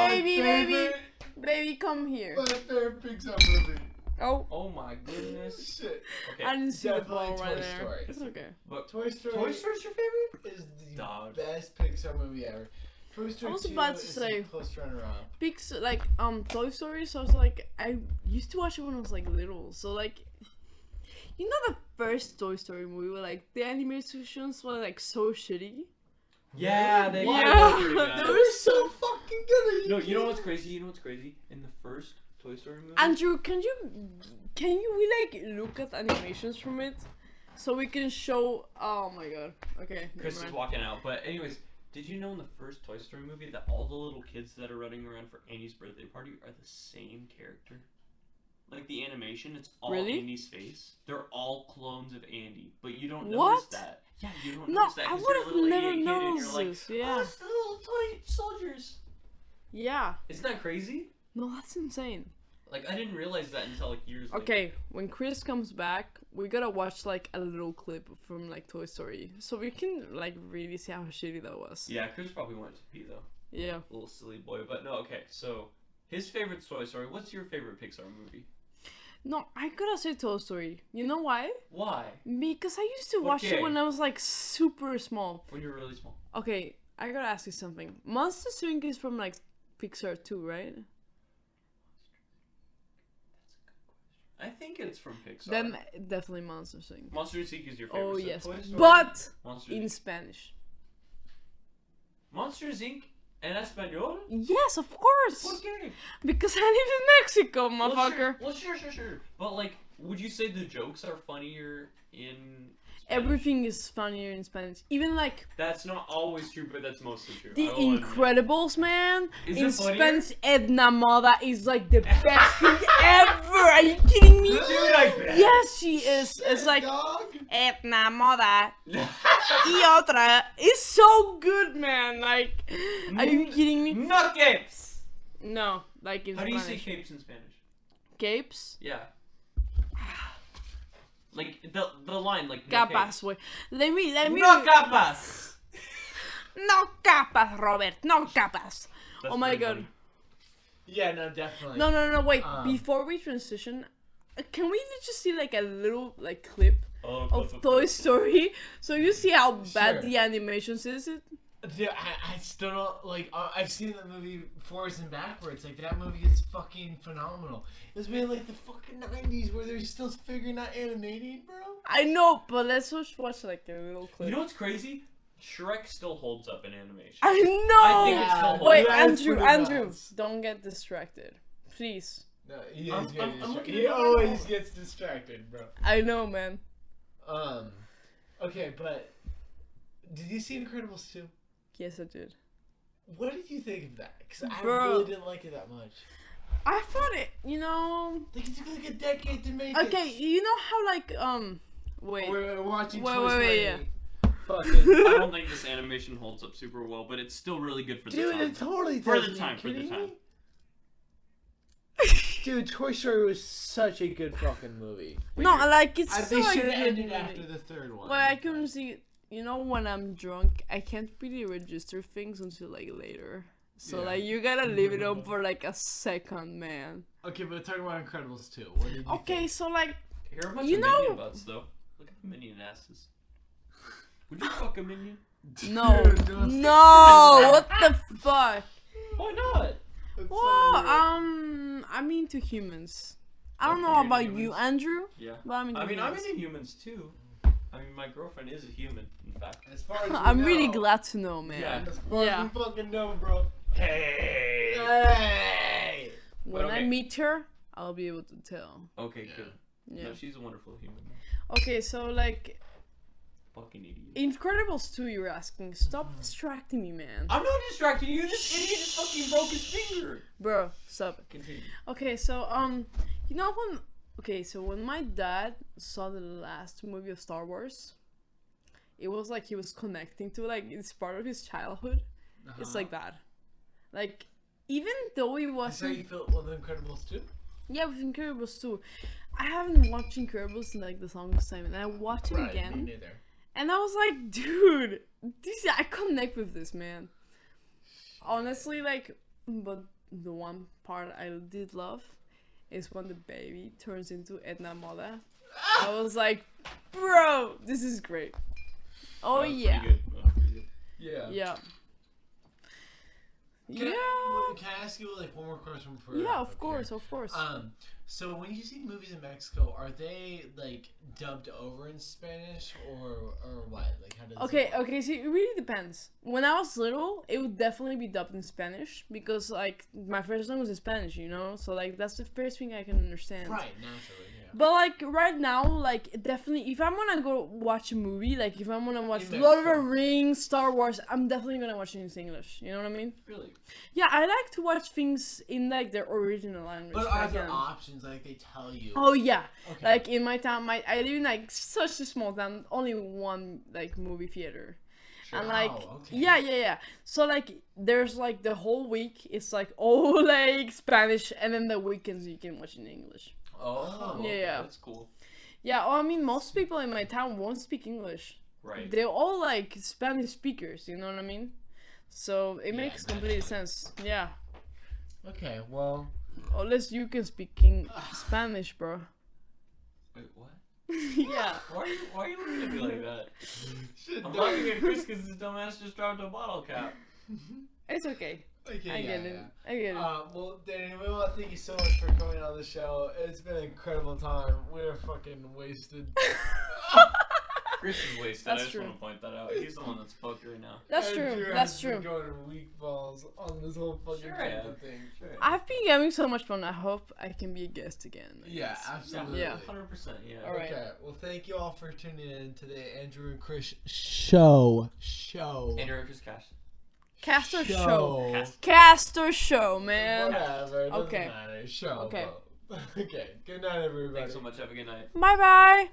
Baby, come here. My favorite Pixar movie. Oh, Oh my goodness. Shit. Okay, I didn't see the Definitely ball right Toy there. Story. It's okay. but Toy Story. Toy Story's your favorite? is the Dog. best Pixar movie ever. Toy Story was 2 about to is say- a close runner-up. Pixar, like Toy Story. So I was like, I used to watch it when I was like little. So like, you know the first Toy Story movie where like the animations were like so shitty. Yeah, they Yeah. were pretty bad. They They were were so fucking good. No, you know what's crazy? You know what's crazy? In the first Toy Story movie, Andrew, can we like look at animations from it, so we can show? Oh my god. Okay. Chris never is mind. walking out. But anyways, did you know in the first Toy Story movie that all the little kids that are running around for Andy's birthday party are the same character? Like the animation, it's all Really? Andy's face. They're all clones of Andy, but you don't notice What? that. Yeah, you don't No, notice that. I 'cause would you're a have little never idiot kid and noticed you're like, this. oh, Yeah. it's the little toy soldiers. Yeah. Isn't that crazy? No, that's insane. Like I didn't realize that until like years later. Okay, when Chris comes back, we gotta watch like a little clip from like Toy Story, so we can like really see how shitty that was. Yeah, Chris probably went to pee though. Yeah. Little silly boy. But no, okay. So his favorite Toy Story. What's your favorite Pixar movie? No, I gotta say Toy Story. You know why? Why? Because I used to watch it when I was like super small. When you were really small. Okay, I gotta ask you something. Monsters Inc. is from like Pixar too, right? I think it's from Pixar. Then definitely Monsters Inc. Monsters Inc. is your favorite. Oh so yes, Toy Story, but Monsters in Inc. Spanish. Monsters Inc. en español? Yes, of course. ¿Por qué? Because I live in Mexico, motherfucker. Well, sure. But like, would you say the jokes are funnier in Spanish? Everything is funnier in Spanish. Even like That's not always true, but that's mostly true. The I will admit. Incredibles, man. Is in it funnier? Spanish, Edna Moda is like the best thing ever. Are you kidding me? Dude, I bet. Yes, she is. It's like Dog. Edna Moda y otra. It's so good, man. Like, are you kidding me? No capes! No, like in How do you Spanish. say capes in Spanish? Capes? Yeah. Like, the line, like, no Capas, capes. wait. Let me. No capas! No capas, Robert. No capas. That's Oh my pretty god. funny. Yeah, no, definitely. No, wait. Um, Before we transition, can we just see like a little like clip Oh, of Toy Story, so you see how bad Sure. the animations is? It Dude, I still don't like. I've seen the movie forwards and backwards. Like that movie is fucking phenomenal. It was made in like the fucking 90s where they're still figuring out animating, bro. I know, but let's just watch like a little clip. You know what's crazy? Shrek still holds up in animation. I know. I think it's still Wait, That's Andrew, pretty Andrew, nuts. don't get distracted, please. No, he I'm is getting looking distracted. at He it right always now. gets distracted, bro. I know, man. Okay, but did you see Incredibles 2? Yes, I did. What did you think of that? Because I Bro. really didn't like it that much. I thought it, you know. Like it took like a decade to make Okay, it. you know how like wait. We're watching Wait, Toy wait, Story. wait, yeah. Fucking. I don't think this animation holds up super well, but it's still really good for the Dude, time. it totally For does. the Are you time, for the kidding time. me? Dude, Toy Story was such a good fucking movie. No, like it's They so should have good. ended after the third one. Well, I couldn't see. You know, when I'm drunk, I can't really register things until like later. So Yeah. like you gotta leave it on for like a second, man. Okay, but talking about Incredibles 2. What did you Okay, think? so like Here are a bunch You of know- minion butts, though. Look at the minion asses. Would you fuck a minion? no, Dude, don't no, what the fuck? Why not? That's so Well, weird. I'm into humans. I don't Okay, know you're about into you, humans. Andrew, Yeah. but I'm into I mean, I'm humans. into humans too. I mean, my girlfriend is a human, in fact. As far as we I'm really know- glad to know, man. Yeah. As far Yeah. as we fucking know, bro. Hey! Hey! When I okay. meet her, I'll be able to tell. Okay, good. Yeah. No, she's a wonderful human. Okay, so like Fucking idiot. Incredibles 2, you were asking. Stop distracting me, man. I'm not distracting you. This idiot just fucking broke his finger. Bro, stop it. Continue. Okay, so you know when my dad saw the last movie of Star Wars, it was like he was connecting to like it's part of his childhood. It's like that. Like even though it That's how wasn't you felt with Incredibles 2? yeah, with Incredibles 2. I haven't watched Incredibles in like the longest time, and I watched it Me again, neither. and I was like, dude, I connect with this, man. Honestly, like, but the one part I did love is when the baby turns into Edna Moda. I was like, bro, this is great. Oh That was yeah, pretty good. That was pretty good. Yeah. yeah, Can yeah, I ask you like one more question before? yeah. wrap Of up course, here? of course. So when you see movies in Mexico, are they like dubbed over in Spanish or what? Like how does Okay, it work? okay, see, it really depends. When I was little, it would definitely be dubbed in Spanish because, like, my first language is Spanish, you know? So, like, that's the first thing I can understand. Right, naturally, yeah. But, like, right now, like, definitely, if I'm gonna go watch a movie, like, if I'm gonna watch In Lord of the Mexico. Rings, Star Wars, I'm definitely gonna watch it in English. You know what I mean? Really? Yeah, I like to watch things in, like, their original language. But if I are there can. options like they tell you? Oh, yeah. Okay. Like, in my town, I live in, like, such a small town, only one, like, movie theater. Sure. And like Oh, okay. yeah. So like there's like the whole week it's like all like Spanish, and then the weekends you can watch in English. Oh, Yeah, okay, yeah. that's cool. Yeah, well, I mean most people in my town won't speak English. Right. They're all like Spanish speakers, you know what I mean? So it Yeah, makes complete naturally. sense. Yeah. Okay, well, Unless you can speak Spanish, bro. Wait, what? Yeah. Why are you looking at me like that? Shit, I'm dog. laughing at Chris because his dumbass just dropped a bottle cap. It's okay. Okay, I get it. I get it. Well, Danny, we want to thank you so much for coming on the show. It's been an incredible time. We're fucking wasted. Chris is wasted. That's I just true. want to point that out. He's the one that's fucked right now. That's Andrew true. has That's been true. Going weak balls on this whole fucking Sure I pizza have. thing. Sure. I've been having so much fun. I hope I can be a guest again. I Yeah, guess. absolutely. Yeah. 100%. Yeah. All right. Okay, well, thank you all for tuning in to the Andrew and Chris show. Andrew and Chris Cash. Caster show. Cast. Caster show, man. Whatever. It doesn't Okay. matter. Show. Okay. bro. Okay. Good night, everybody. Thanks so much. Have a good night. Bye bye.